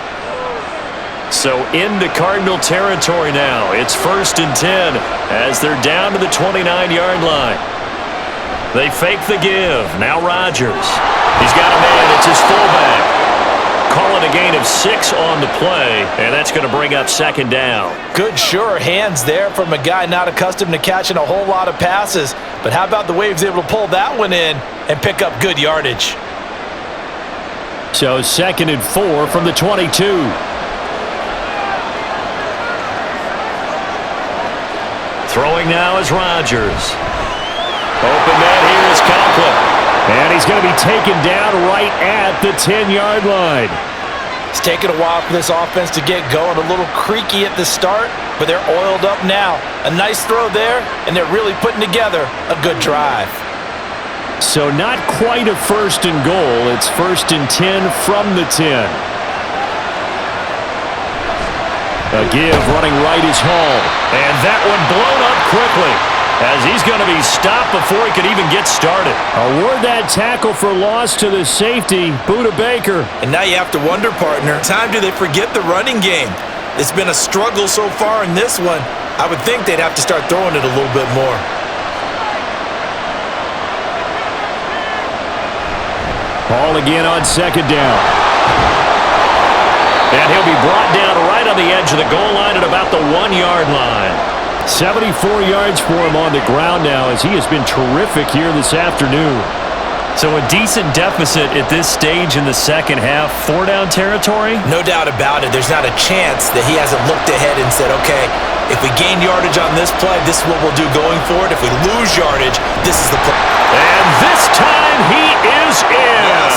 So into Cardinal territory now. It's 1st and 10 as they're down to the 29-yard line. They fake the give. Now Rodgers. He's got a man. It's his fullback. Calling a gain of 6 on the play, and that's going to bring up second down. Good, sure hands there from a guy not accustomed to catching a whole lot of passes. But how about the way he was able to pull that one in and pick up good yardage? So 2nd and 4 from the 22. Throwing now is Rodgers. Open man here is Conklin. And he's going to be taken down right at the 10-yard line. It's taken a while for this offense to get going. A little creaky at the start, but they're oiled up now. A nice throw there, and they're really putting together a good drive. So not quite a 1st and goal. It's 1st and 10 from the 10. A give running right is Hall. And that one blown up quickly, as he's going to be stopped before he could even get started. Award that tackle for loss to the safety, Budda Baker. And now you have to wonder, partner, time do they forget the running game? It's been a struggle so far in this one. I would think they'd have to start throwing it a little bit more. Ball again on 2nd down. And he'll be brought down right on the edge of the goal line at about the 1-yard line. 74 yards for him on the ground now as he has been terrific here this afternoon. So a decent deficit at this stage in the second half. 4-down territory? No doubt about it. There's not a chance that he hasn't looked ahead and said, okay, if we gain yardage on this play, this is what we'll do going forward. If we lose yardage, this is the play. And this time he is in. Yes.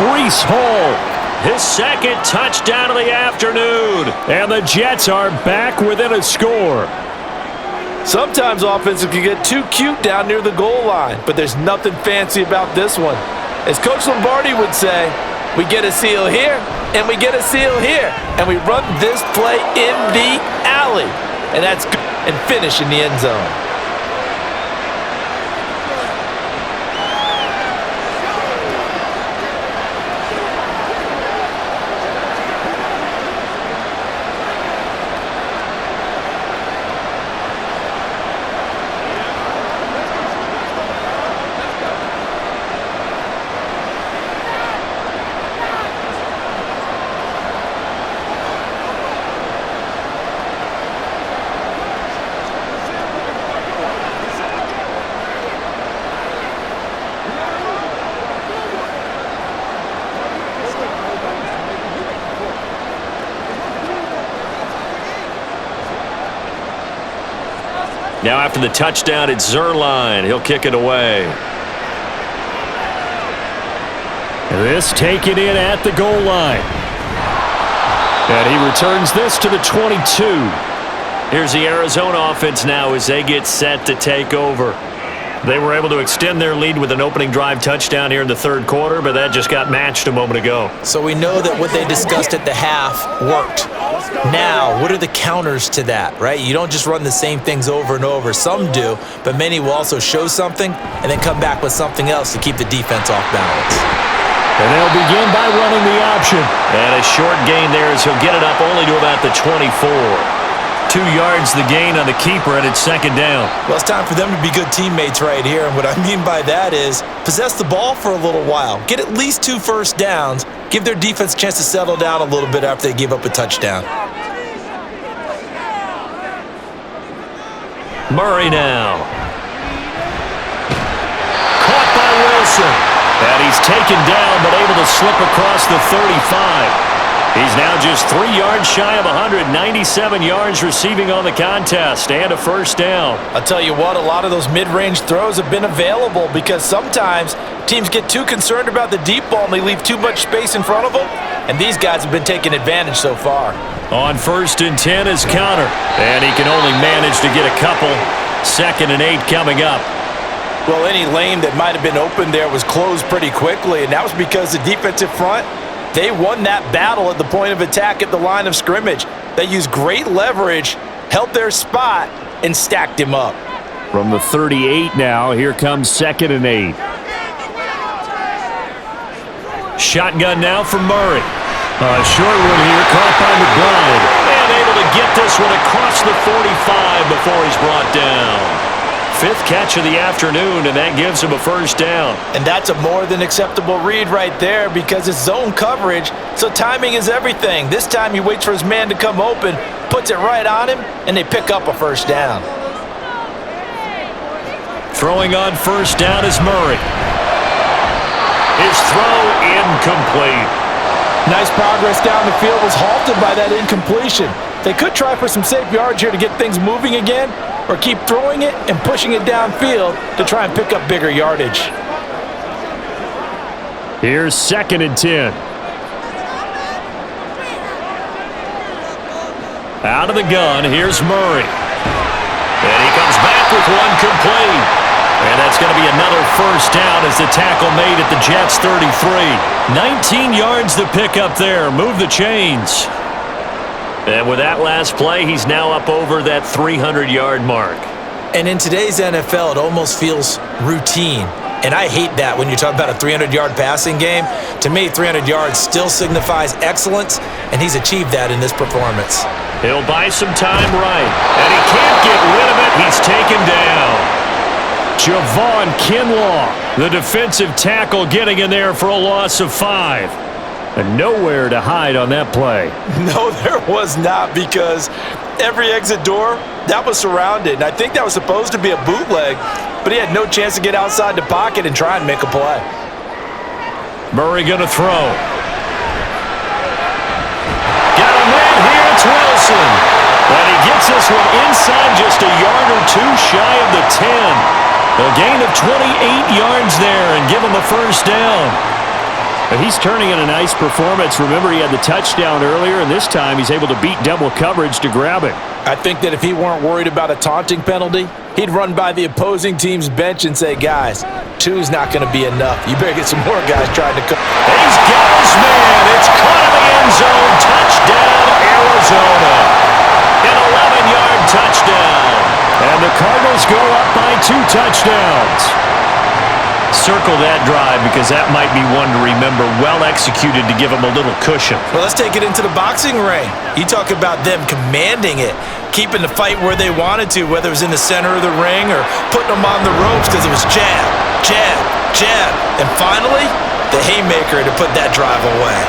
Breece Hall. His second touchdown of the afternoon. And the Jets are back within a score. Sometimes offenses can get too cute down near the goal line, but there's nothing fancy about this one. As Coach Lombardi would say, we get a seal here, and we get a seal here, and we run this play in the alley. And that's good, and finish in the end zone. Now after the touchdown, it's Zerline. He'll kick it away. This taken in at the goal line. And he returns this to the 22. Here's the Arizona offense now as they get set to take over. They were able to extend their lead with an opening drive touchdown here in the third quarter, but that just got matched a moment ago. So we know that what they discussed at the half worked. Now, what are the counters to that, right? You don't just run the same things over and over. Some do, but many will also show something and then come back with something else to keep the defense off balance. And they'll begin by running the option. And a short gain there as he'll get it up only to about the 24. 2 yards the gain on the keeper, and it's second down. Well, it's time for them to be good teammates right here, and what I mean by that is possess the ball for a little while. Get at least 2 first downs. Give their defense a chance to settle down a little bit after they give up a touchdown. Murray now. Caught by Wilson. And he's taken down, but able to slip across the 35. He's now just 3 yards shy of 197 yards receiving on the contest and a first down. I'll tell you what, a lot of those mid-range throws have been available because sometimes teams get too concerned about the deep ball and they leave too much space in front of them, and these guys have been taking advantage so far. On 1st and 10 is Counter, and he can only manage to get a couple. 2nd and 8 coming up. Well, any lane that might have been open there was closed pretty quickly, and that was because the defensive front, they won that battle at the point of attack at the line of scrimmage. They used great leverage, held their spot, and stacked him up. From the 38 now, here comes 2nd and 8. Shotgun now for Murray. A short one here, caught by McBride. And able to get this one across the 45 before he's brought down. 5th catch of the afternoon, and that gives him a first down. And that's a more than acceptable read right there because it's zone coverage, so timing is everything. This time he waits for his man to come open, puts it right on him, and they pick up a first down. Throwing on first down is Murray. His throw incomplete. Nice progress down the field was halted by that incompletion. They could try for some safe yards here to get things moving again, or keep throwing it and pushing it downfield to try and pick up bigger yardage. Here's 2nd and 10. Out of the gun, here's Murray. And he comes back with one complete. And that's going to be another first down as the tackle made at the Jets' 33. 19 yards to pick up there. Move the chains. And with that last play, he's now up over that 300-yard mark. And in today's NFL, it almost feels routine. And I hate that when you talk about a 300-yard passing game. To me, 300 yards still signifies excellence, and he's achieved that in this performance. He'll buy some time right, and he can't get rid of it. He's taken down. Javon Kinlaw, the defensive tackle, getting in there for a loss of 5. And nowhere to hide on that play. No, there was not, because every exit door, that was surrounded. And I think that was supposed to be a bootleg, but he had no chance to get outside the pocket and try and make a play. Murray going to throw. Got him in here, it's Wilson. And he gets this one inside just a yard or two shy of the 10. A gain of 28 yards there and give him a first down. But he's turning in a nice performance. Remember, he had the touchdown earlier, and this time he's able to beat double coverage to grab it. I think that if he weren't worried about a taunting penalty, he'd run by the opposing team's bench and say, guys, 2's not going to be enough. You better get some more guys trying to come. He's got his man. It's caught in the end zone. Touchdown, Arizona. An 11-yard touchdown. And the Cardinals go up by 2 touchdowns. Circle that drive because that might be one to remember. Well executed to give them a little cushion. Well, let's take it into the boxing ring. You talk about them commanding it, keeping the fight where they wanted to, whether it was in the center of the ring or putting them on the ropes because it was jab, jab, jab. And finally, the haymaker to put that drive away.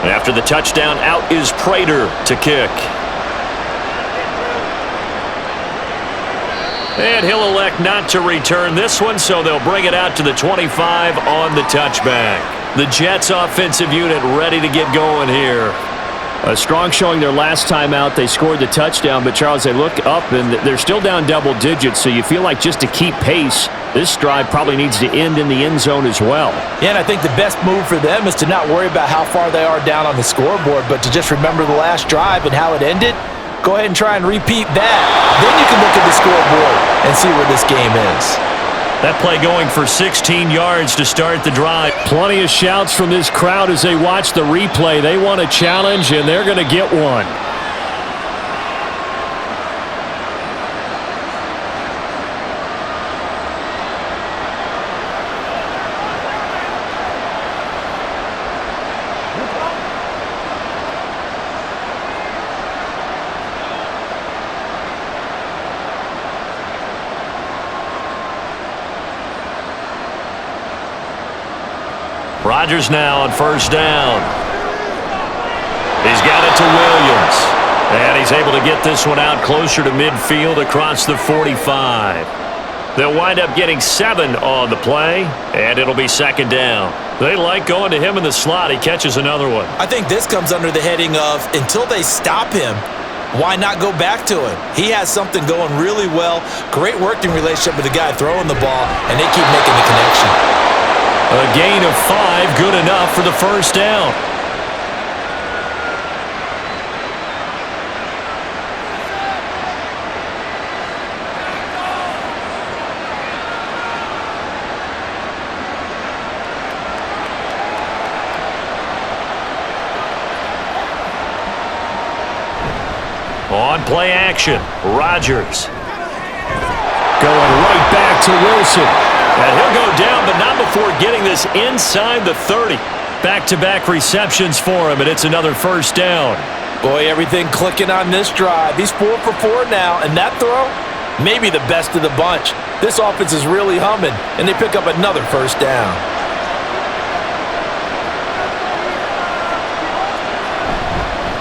After the touchdown, out is Prater to kick. And he'll elect not to return this one, so they'll bring it out to the 25 on the touchback. The Jets offensive unit ready to get going here. A strong showing their last time out. They scored the touchdown, but Charles, they look up and they're still down double digits, so you feel like just to keep pace, this drive probably needs to end in the end zone as well. Yeah, and I think the best move for them is to not worry about how far they are down on the scoreboard, but to just remember the last drive and how it ended. Go ahead and try and repeat that. Then you can look at the scoreboard and see where this game is. That play going for 16 yards to start the drive. Plenty of shouts from this crowd as they watch the replay. They want a challenge, and they're going to get one. Rodgers now on first down. He's got it to Williams. And he's able to get this one out closer to midfield across the 45. They'll wind up getting 7 on the play, and it'll be second down. They like going to him in the slot. He catches another one. I think this comes under the heading of until they stop him, why not go back to him? He has something going really well. Great working relationship with the guy throwing the ball, and they keep making the connection. A gain of 5, good enough for the first down. On play action, Rodgers. Going right back to Wilson. And he'll go down, but not before getting this inside the 30. Back-to-back receptions for him, and it's another first down. Boy, everything clicking on this drive. He's 4 for 4 now, and that throw, maybe the best of the bunch. This offense is really humming, and they pick up another first down.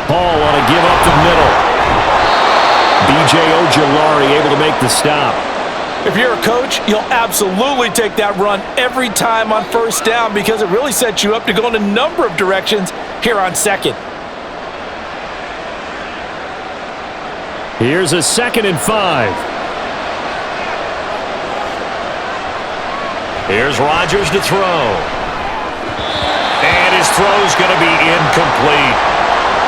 Ball on a give up the middle. B.J. Ojulari able to make the stop. If you're a coach, you'll absolutely take that run every time on first down because it really sets you up to go in a number of directions here on second. Here's a 2nd and 5. Here's Rodgers to throw. And his throw's going to be incomplete.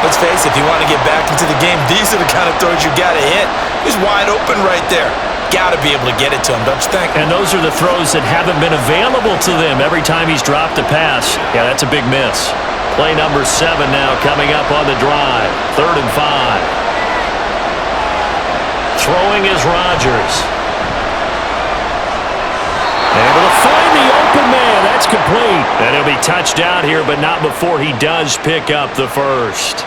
Let's face it, if you want to get back into the game, these are the kind of throws you got to hit. He's wide open right there. Got to be able to get it to him, don't you think? And those are the throws that haven't been available to them every time he's dropped a pass. Yeah, that's a big miss. Play number 7 now coming up on the drive. 3rd and 5. Throwing is Rodgers. Able to find the open man. That's complete. And he'll be touched out here, but not before he does pick up the first.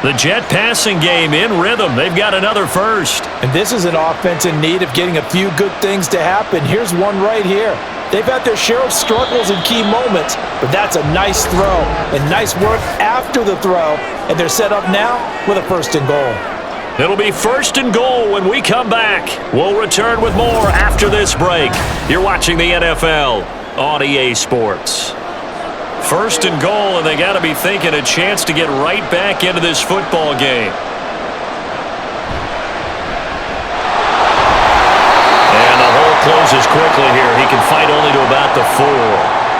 The Jet passing game in rhythm. They've got another first. And this is an offense in need of getting a few good things to happen. Here's one right here. They've had their share of struggles in key moments, but that's a nice throw and nice work after the throw. And they're set up now with a 1st and goal. It'll be 1st and goal when we come back. We'll return with more after this break. You're watching the NFL on EA Sports. 1st and goal, and they got to be thinking a chance to get right back into this football game. And the hole closes quickly here. He can fight only to about the 4.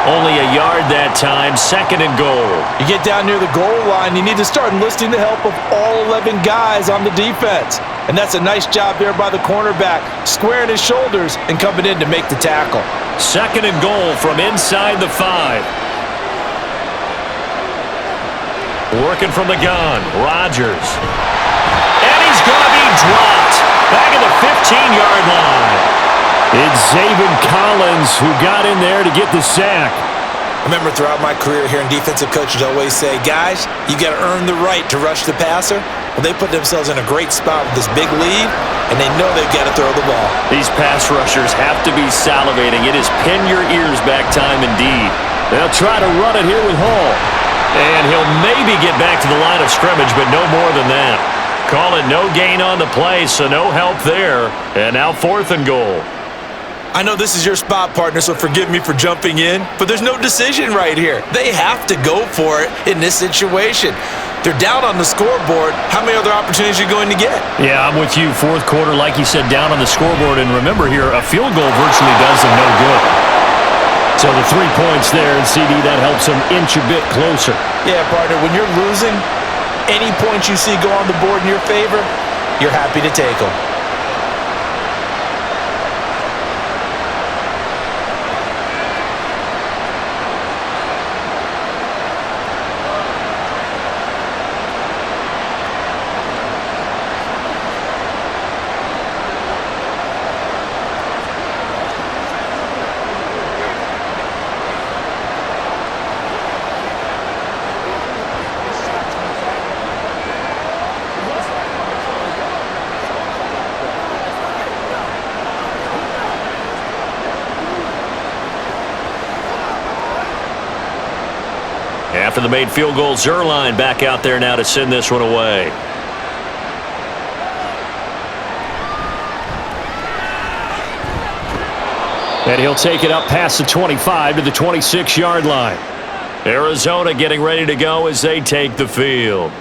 Only a yard that time, 2nd and goal. You get down near the goal line, you need to start enlisting the help of all 11 guys on the defense. And that's a nice job there by the cornerback, squaring his shoulders and coming in to make the tackle. 2nd and goal from inside the 5. Working from the gun, Rodgers. And he's going to be dropped. Back at the 15-yard line. It's Zaven Collins who got in there to get the sack. I remember throughout my career hearing defensive coaches always say, guys, you got to earn the right to rush the passer. Well, they put themselves in a great spot with this big lead, and they know they've got to throw the ball. These pass rushers have to be salivating. It is pin your ears back time indeed. They'll try to run it here with Hall. And he'll maybe get back to the line of scrimmage, but no more than that. Call it no gain on the play, so no help there. And now 4th and goal. I know this is your spot, partner, so forgive me for jumping in, but there's no decision right here. They have to go for it in this situation. They're down on the scoreboard. How many other opportunities are you going to get? Yeah, I'm with you. 4th quarter, like you said, down on the scoreboard. And remember here, a field goal virtually does them no good. So the 3 points there, and CD, that helps them inch a bit closer. Yeah, partner, when you're losing, any points you see go on the board in your favor, you're happy to take them. After the made field goal, Zuerlein back out there now to send this one away. And he'll take it up past the 25 to the 26-yard line. Arizona getting ready to go as they take the field.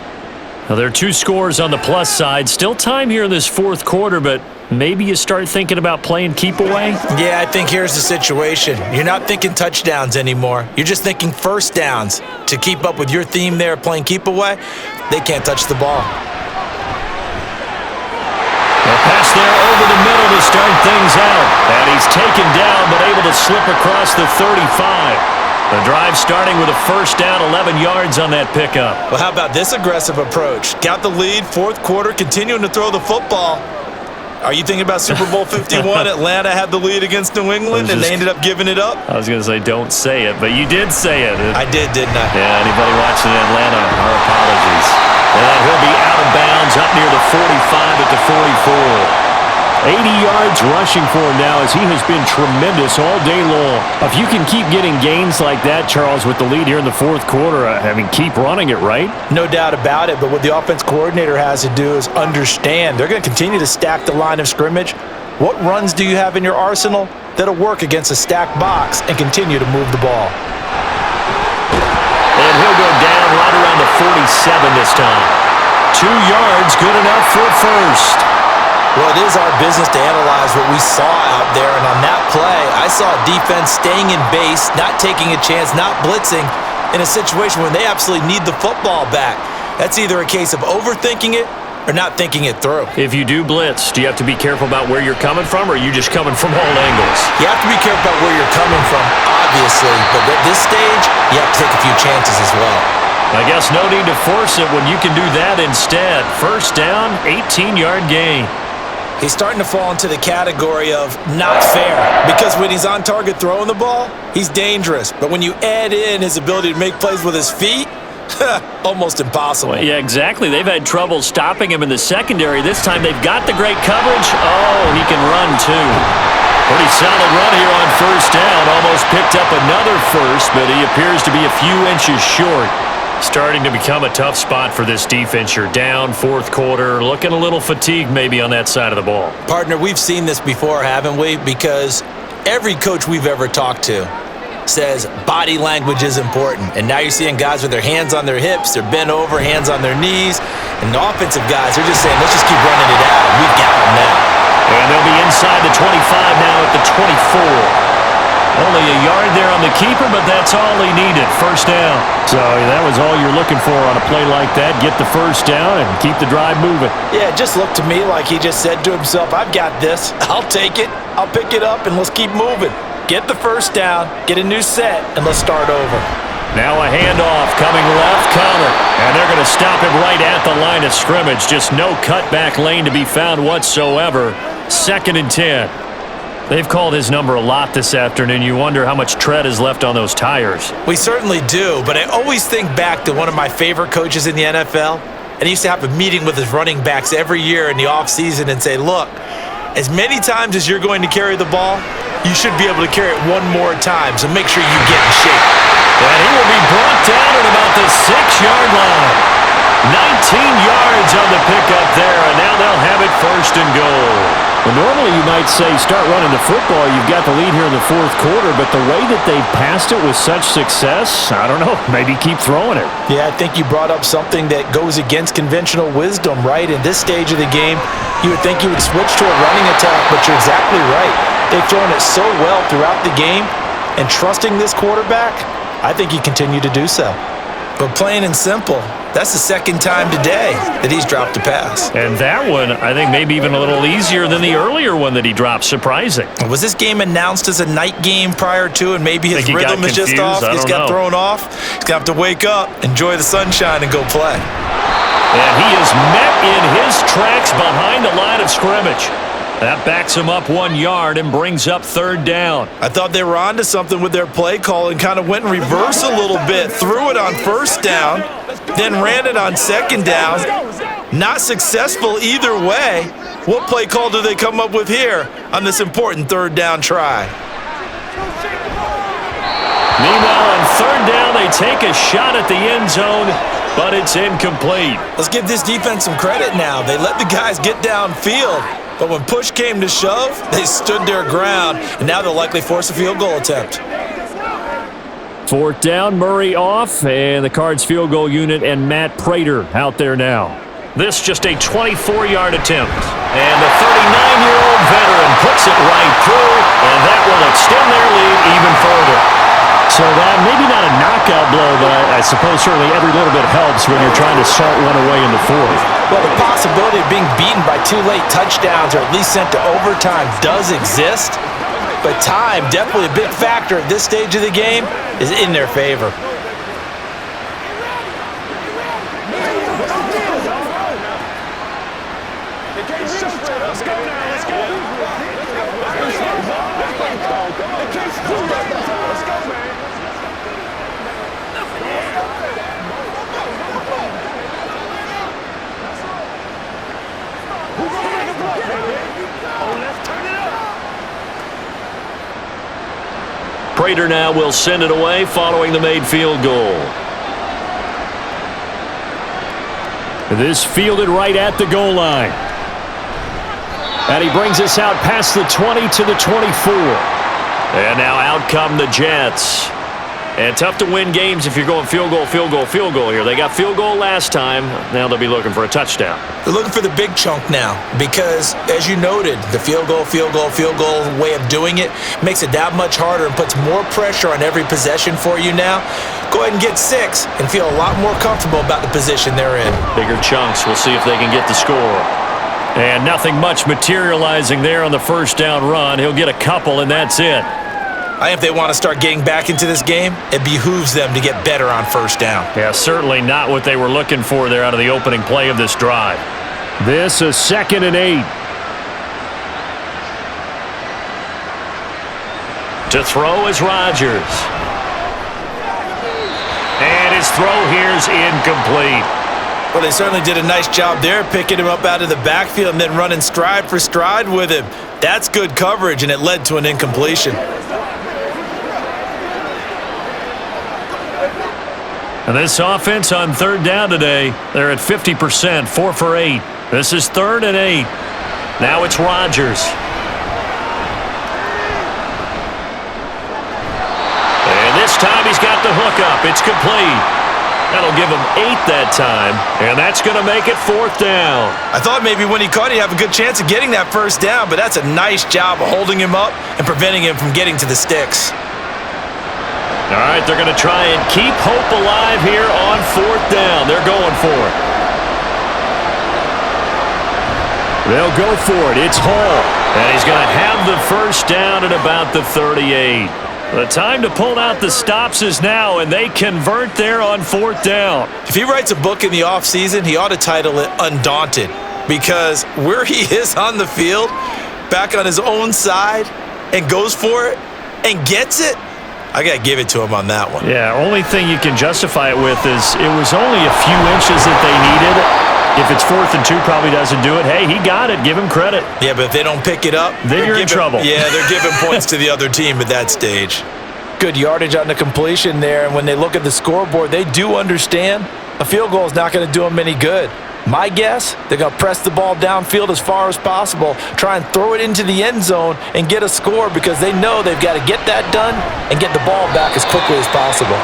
Now, there are 2 scores on the plus side. Still time here in this 4th quarter, but maybe you start thinking about playing keep away? Yeah, I think here's the situation. You're not thinking touchdowns anymore. You're just thinking first downs. To keep up with your theme there, playing keep away, they can't touch the ball. A pass there over the middle to start things out. And he's taken down, but able to slip across the 35. The drive starting with a first down, 11 yards on that pickup. Well, how about this aggressive approach? Got the lead, 4th quarter, continuing to throw the football. Are you thinking about Super Bowl 51? Atlanta had the lead against New England, and they ended up giving it up? I was going to say don't say it, but you did say it. I did, didn't I? Yeah, anybody watching Atlanta, our apologies. And he'll be out of bounds up near the 45 at the 44. 80 yards rushing for him now as he has been tremendous all day long. If you can keep getting gains like that, Charles, with the lead here in the 4th quarter, keep running it, right? No doubt about it, but what the offense coordinator has to do is understand they're going to continue to stack the line of scrimmage. What runs do you have in your arsenal that'll work against a stacked box and continue to move the ball? And he'll go down right around the 47 this time. 2 yards, good enough for a first. Well, it is our business to analyze what we saw out there, and on that play, I saw a defense staying in base, not taking a chance, not blitzing, in a situation when they absolutely need the football back. That's either a case of overthinking it or not thinking it through. If you do blitz, do you have to be careful about where you're coming from, or are you just coming from all angles? You have to be careful about where you're coming from, obviously, but at this stage, you have to take a few chances as well. I guess no need to force it when you can do that instead. First down, 18-yard gain. He's starting to fall into the category of not fair, because when he's on target throwing the ball, he's dangerous. But when you add in his ability to make plays with his feet, almost impossible. Well, yeah, exactly. They've had trouble stopping him in the secondary. This time they've got the great coverage. Oh, he can run too. Pretty solid run here on first down. Almost picked up another first, but he appears to be a few inches short. Starting to become a tough spot for this defense. You're down 4th quarter, looking a little fatigued maybe on that side of the ball. Partner, we've seen this before, haven't we? Because every coach we've ever talked to says body language is important. And now you're seeing guys with their hands on their hips, they're bent over, hands on their knees. And the offensive guys are just saying, let's just keep running it out. We've got them now. And they'll be inside the 25 now at the 24. Only a yard there on the keeper, but that's all he needed. First down. So that was all you're looking for on a play like that. Get the first down and keep the drive moving. Yeah, it just looked to me like he just said to himself, I've got this. I'll take it. I'll pick it up, and let's keep moving. Get the first down, get a new set, and let's start over. Now a handoff coming left, Connor. And they're going to stop him right at the line of scrimmage. Just no cutback lane to be found whatsoever. 2nd and 10. They've called his number a lot this afternoon. You wonder how much tread is left on those tires. We certainly do, but I always think back to one of my favorite coaches in the NFL, and he used to have a meeting with his running backs every year in the offseason and say, look, as many times as you're going to carry the ball, you should be able to carry it one more time, so make sure you get in shape. And he will be brought down at about the yards on the pickup there, and now they'll have it first and goal. Well, normally you might say start running the football. You've got the lead here in the fourth quarter, but the way that they've passed it with such success, I don't know, maybe keep throwing it. Yeah, I think you brought up something that goes against conventional wisdom, right? In this stage of the game, you would think you would switch to a running attack, but you're exactly right. They've thrown it so well throughout the game, and trusting this quarterback, I think you continue to do so. But plain and simple, that's the second time today that he's dropped a pass. And that one, I think, maybe even a little easier than the earlier one that he dropped. Surprising. Was this game announced as a night game prior to, and maybe his rhythm is just off? He's got thrown off. He's going to have to wake up, enjoy the sunshine, and go play. And he is met in his tracks behind the line of scrimmage. That backs him up 1 yard and brings up third down. I thought they were onto something with their play call and kind of went in reverse a little bit. Threw it on first down, then ran it on second down. Not successful either way. What play call do they come up with here on this important third down try? Meanwhile, on third down, they take a shot at the end zone, but it's incomplete. Let's give this defense some credit now. They let the guys get downfield. But when push came to shove, they stood their ground, and now they'll likely force a field goal attempt. Fourth down, Murray off, and the Cards field goal unit and Matt Prater out there now. This just a 24-yard attempt. And the 39-year-old veteran puts it right through, and that will extend their lead even further. So that maybe not a knockout blow, but I suppose certainly every little bit helps when you're trying to salt one away in the fourth. Well, the possibility of being beaten by 2 late touchdowns or at least sent to overtime does exist, but time, definitely a big factor at this stage of the game, is in their favor. Prater now will send it away following the made field goal. This fielded right at the goal line. And he brings us out past the 20 to the 24. And now out come the Jets. And tough to win games if you're going field goal, field goal, field goal here. They got field goal last time. Now they'll be looking for a touchdown. They're looking for the big chunk now because, as you noted, the field goal way of doing it makes it that much harder and puts more pressure on every possession for you now. Go ahead and get 6 and feel a lot more comfortable about the position they're in. Bigger chunks. We'll see if they can get the score. And nothing much materializing there on the first down run. He'll get a couple, and that's it. If they want to start getting back into this game, it behooves them to get better on first down. Yeah, certainly not what they were looking for there out of the opening play of this drive. This is 2nd and 8. To throw is Rodgers. And his throw here's incomplete. Well, they certainly did a nice job there, picking him up out of the backfield and then running stride for stride with him. That's good coverage, and it led to an incompletion. And this offense on third down today, they're at 50%, 4 for 8. This is 3rd and 8. Now it's Rodgers. And this time he's got the hook up. It's complete. That'll give him 8 that time, and that's going to make it 4th down. I thought maybe when he caught it, he'd have a good chance of getting that first down, but that's a nice job of holding him up and preventing him from getting to the sticks. All right, they're going to try and keep hope alive here on 4th down. They're going for it. They'll go for it. It's Hall. And he's going to have the first down at about the 38. The time to pull out the stops is now, and they convert there on 4th down. If he writes a book in the offseason, he ought to title it Undaunted, because where he is on the field, back on his own side, and goes for it and gets it, I got to give it to him on that one. Yeah, only thing you can justify it with is it was only a few inches that they needed. If it's 4th and 2, probably doesn't do it. Hey, he got it. Give him credit. Yeah, but if they don't pick it up, then you're in trouble. Yeah, they're giving points to the other team at that stage. Good yardage on the completion there, and when they look at the scoreboard, they do understand A field goal is not going to do them any good. My guess, they're going to press the ball downfield as far as possible, try and throw it into the end zone and get a score because they know they've got to get that done and get the ball back as quickly as possible.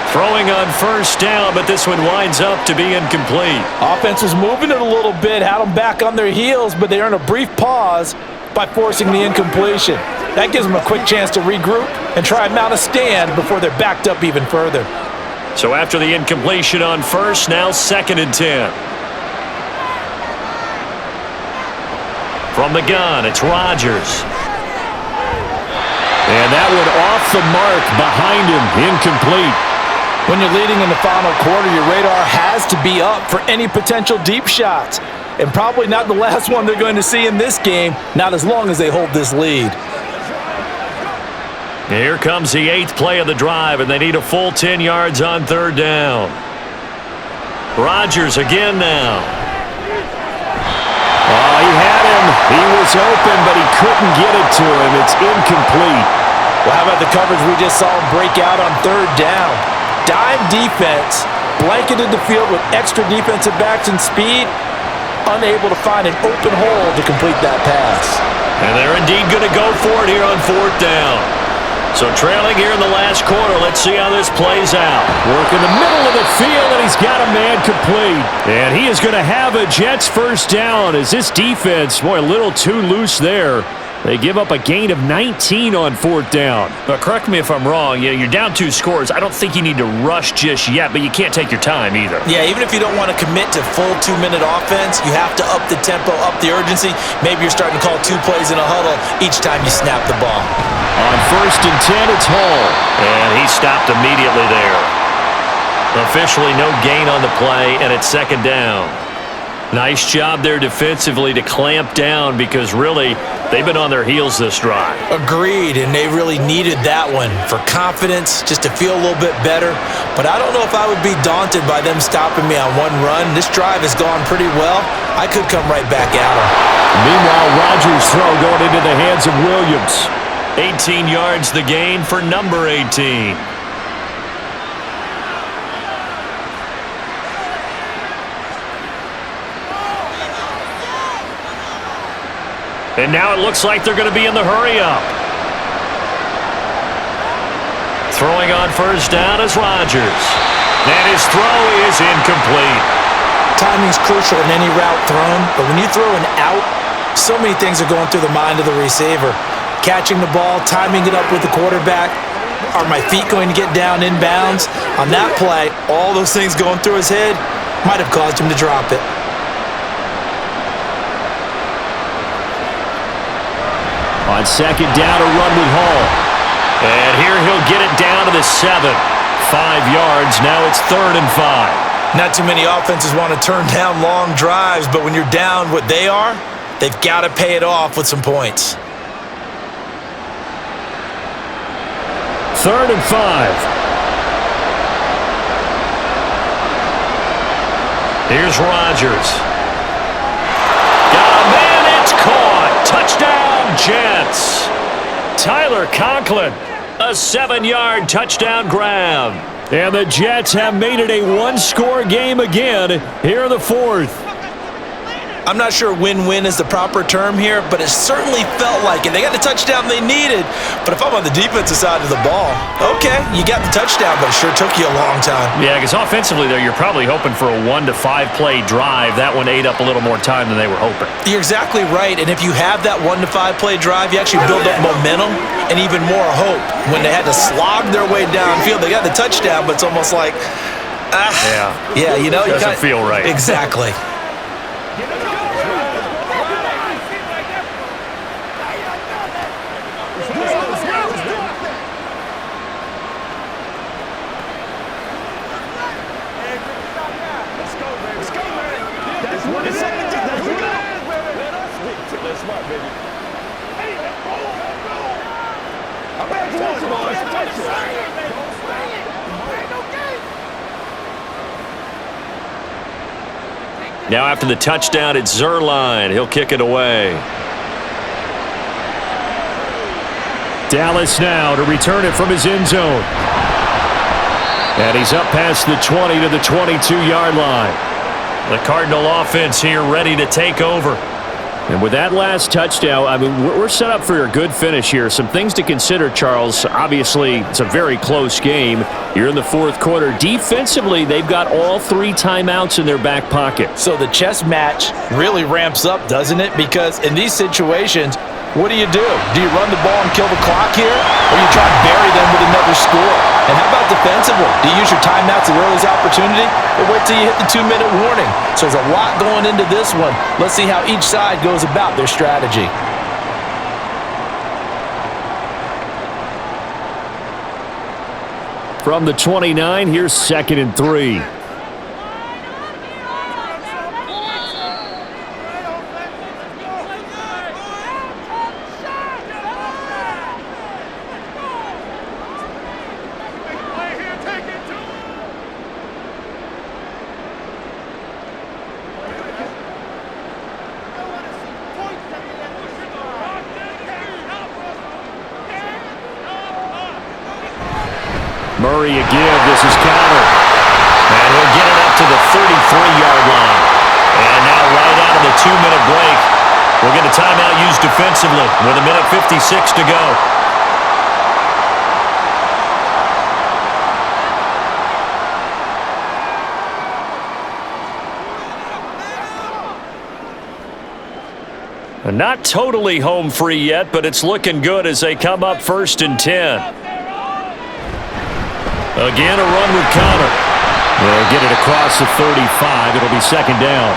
Throwing on first down, but this one winds up to be incomplete. Offense was moving it a little bit, had them back on their heels, but they earned a brief pause by forcing the incompletion. That gives them a quick chance to regroup and try and mount a stand before they're backed up even further. So after the incompletion on first, now 2nd and 10. From the gun, it's Rodgers. And that one off the mark behind him, incomplete. When you're leading in the final quarter, your radar has to be up for any potential deep shots. And probably not the last one they're going to see in this game, not as long as they hold this lead. Here comes the 8th play of the drive, and they need a full 10 yards on 3rd down. Rodgers again now. Oh, he had him. He was open, but he couldn't get it to him. It's incomplete. Well, how about the coverage we just saw him break out on 3rd down? Dime defense, blanketed the field with extra defensive backs and speed, unable to find an open hole to complete that pass. And they're indeed going to go for it here on 4th down. So trailing here in the last quarter, let's see how this plays out. Work in the middle of the field, and he's got a man complete. And he is going to have a Jets first down as this defense, boy, a little too loose there. They give up a gain of 19 on 4th down. But correct me if I'm wrong. You're down 2 scores. I don't think you need to rush just yet, but you can't take your time either. Yeah, even if you don't want to commit to full 2-minute offense, you have to up the tempo, up the urgency. Maybe you're starting to call 2 plays in a huddle each time you snap the ball. On 1st and 10, it's Hall. And he stopped immediately there. Officially no gain on the play, and it's 2nd down. Nice job there defensively to clamp down because really they've been on their heels this drive. Agreed, and they really needed that one for confidence, just to feel a little bit better. But I don't know if I would be daunted by them stopping me on one run. This drive has gone pretty well. I could come right back at them. Meanwhile, Rodgers' throw going into the hands of Williams. 18 yards the gain for number 18. And now it looks like they're going to be in the hurry-up. Throwing on first down is Rodgers. And his throw is incomplete. Timing's crucial in any route thrown, but when you throw an out, so many things are going through the mind of the receiver. Catching the ball, timing it up with the quarterback. Are my feet going to get down inbounds? On that play, all those things going through his head might have caused him to drop it. On 2nd down, a run with Hall. And here he'll get it down to the 7. 5 yards, now it's 3rd and 5. Not too many offenses want to turn down long drives, but when you're down what they are, they've got to pay it off with some points. 3rd and 5. Here's Rodgers. Got a man, it's caught. Touchdown, Jets. Tyler Conklin, a 7-yard touchdown grab. And the Jets have made it a 1-score game again here in the 4th. I'm not sure win-win is the proper term here, but it certainly felt like it. They got the touchdown they needed, but if I'm on the defensive side of the ball, okay, you got the touchdown, but it sure took you a long time. Yeah, because offensively there, you're probably hoping for a 1 to 5 play drive. That one ate up a little more time than they were hoping. You're exactly right, and if you have that 1 to 5 play drive, you actually build up momentum and even more hope. When they had to slog their way downfield, they got the touchdown, but it's almost like, yeah, you know, doesn't feel right. Exactly. Now after the touchdown, it's Zerline. He'll kick it away. Dallas now to return it from his end zone. And he's up past the 20 to the 22-yard line. The Cardinal offense here ready to take over. And with that last touchdown, I mean, we're set up for a good finish here. Some things to consider, Charles. Obviously, it's a very close game. You're in the fourth quarter. Defensively, they've got all 3 timeouts in their back pocket. So the chess match really ramps up, doesn't it? Because in these situations, what do? Do you run the ball and kill the clock here? Or you try to bury them with another score? And how about defensively? Do you use your timeouts as early as opportunity? Or wait till you hit the 2-minute warning? So there's a lot going into this one. Let's see how each side goes about their strategy. From the 29, here's 2nd and 3. Murray again. This is counter. And he'll get it up to the 33-yard line. And now right out of the 2-minute break, we'll get a timeout used defensively with 1:56 to go. And not totally home free yet, but it's looking good as they come up 1st and 10. Again, a run with Connor. They'll get it across the 35. It'll be 2nd down.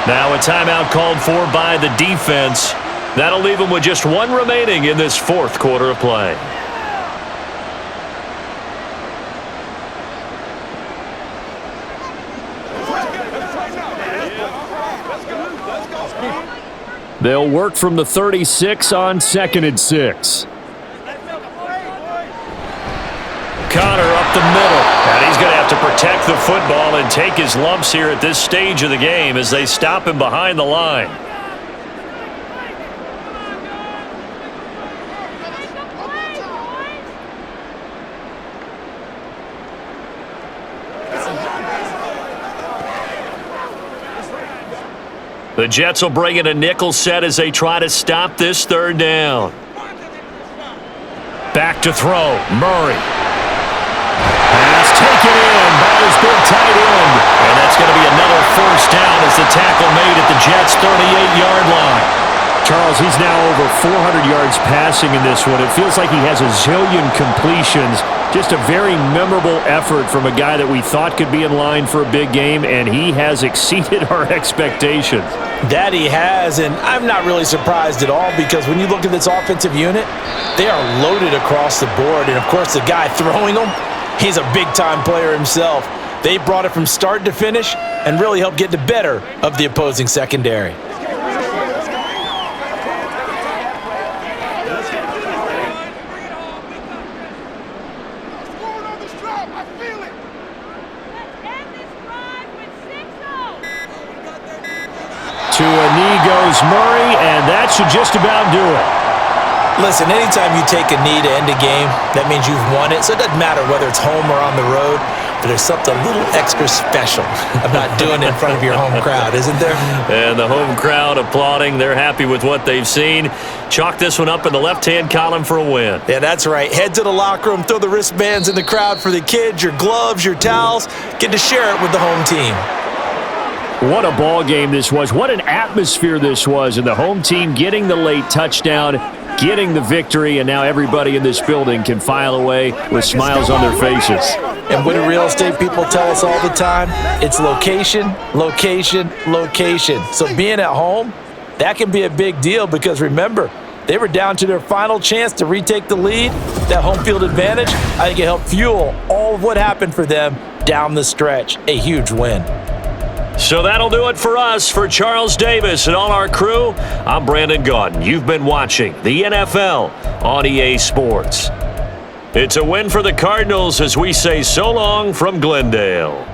Now a timeout called for by the defense. That'll leave them with just 1 remaining in this 4th quarter of play. They'll work from the 36 on 2nd and 6. Connor up the middle, and he's going to have to protect the football and take his lumps here at this stage of the game as they stop him behind the line. The Jets will bring in a nickel set as they try to stop this 3rd down. Back to throw, Murray. Pass taken in by his big tight end. And that's going to be another 1st down as the tackle made at the Jets' 38-yard line. Charles, he's now over 400 yards passing in this one. It feels like he has a zillion completions. Just a very memorable effort from a guy that we thought could be in line for a big game, and he has exceeded our expectations. That he has, and I'm not really surprised at all because when you look at this offensive unit, they are loaded across the board. And, of course, the guy throwing them, he's a big-time player himself. They brought it from start to finish and really helped get the better of the opposing secondary. To a knee goes Murray, and that should just about do it. Listen, anytime you take a knee to end a game, that means you've won it. So it doesn't matter whether it's home or on the road, but there's something a little extra special about doing it in front of your home crowd, isn't there? And the home crowd applauding. They're happy with what they've seen. Chalk this one up in the left-hand column for a win. Yeah, that's right. Head to the locker room, throw the wristbands in the crowd for the kids, your gloves, your towels. Get to share it with the home team. What a ball game this was. What an atmosphere this was. And the home team getting the late touchdown, getting the victory, and now everybody in this building can file away with smiles on their faces. And what do real estate people tell us all the time? It's location, location, location. So being at home, that can be a big deal because remember, they were down to their final chance to retake the lead. That home field advantage, I think it helped fuel all of what happened for them down the stretch. A huge win. So that'll do it for us. For Charles Davis and all our crew, I'm Brandon Gaudin. You've been watching the NFL on EA Sports. It's a win for the Cardinals as we say so long from Glendale.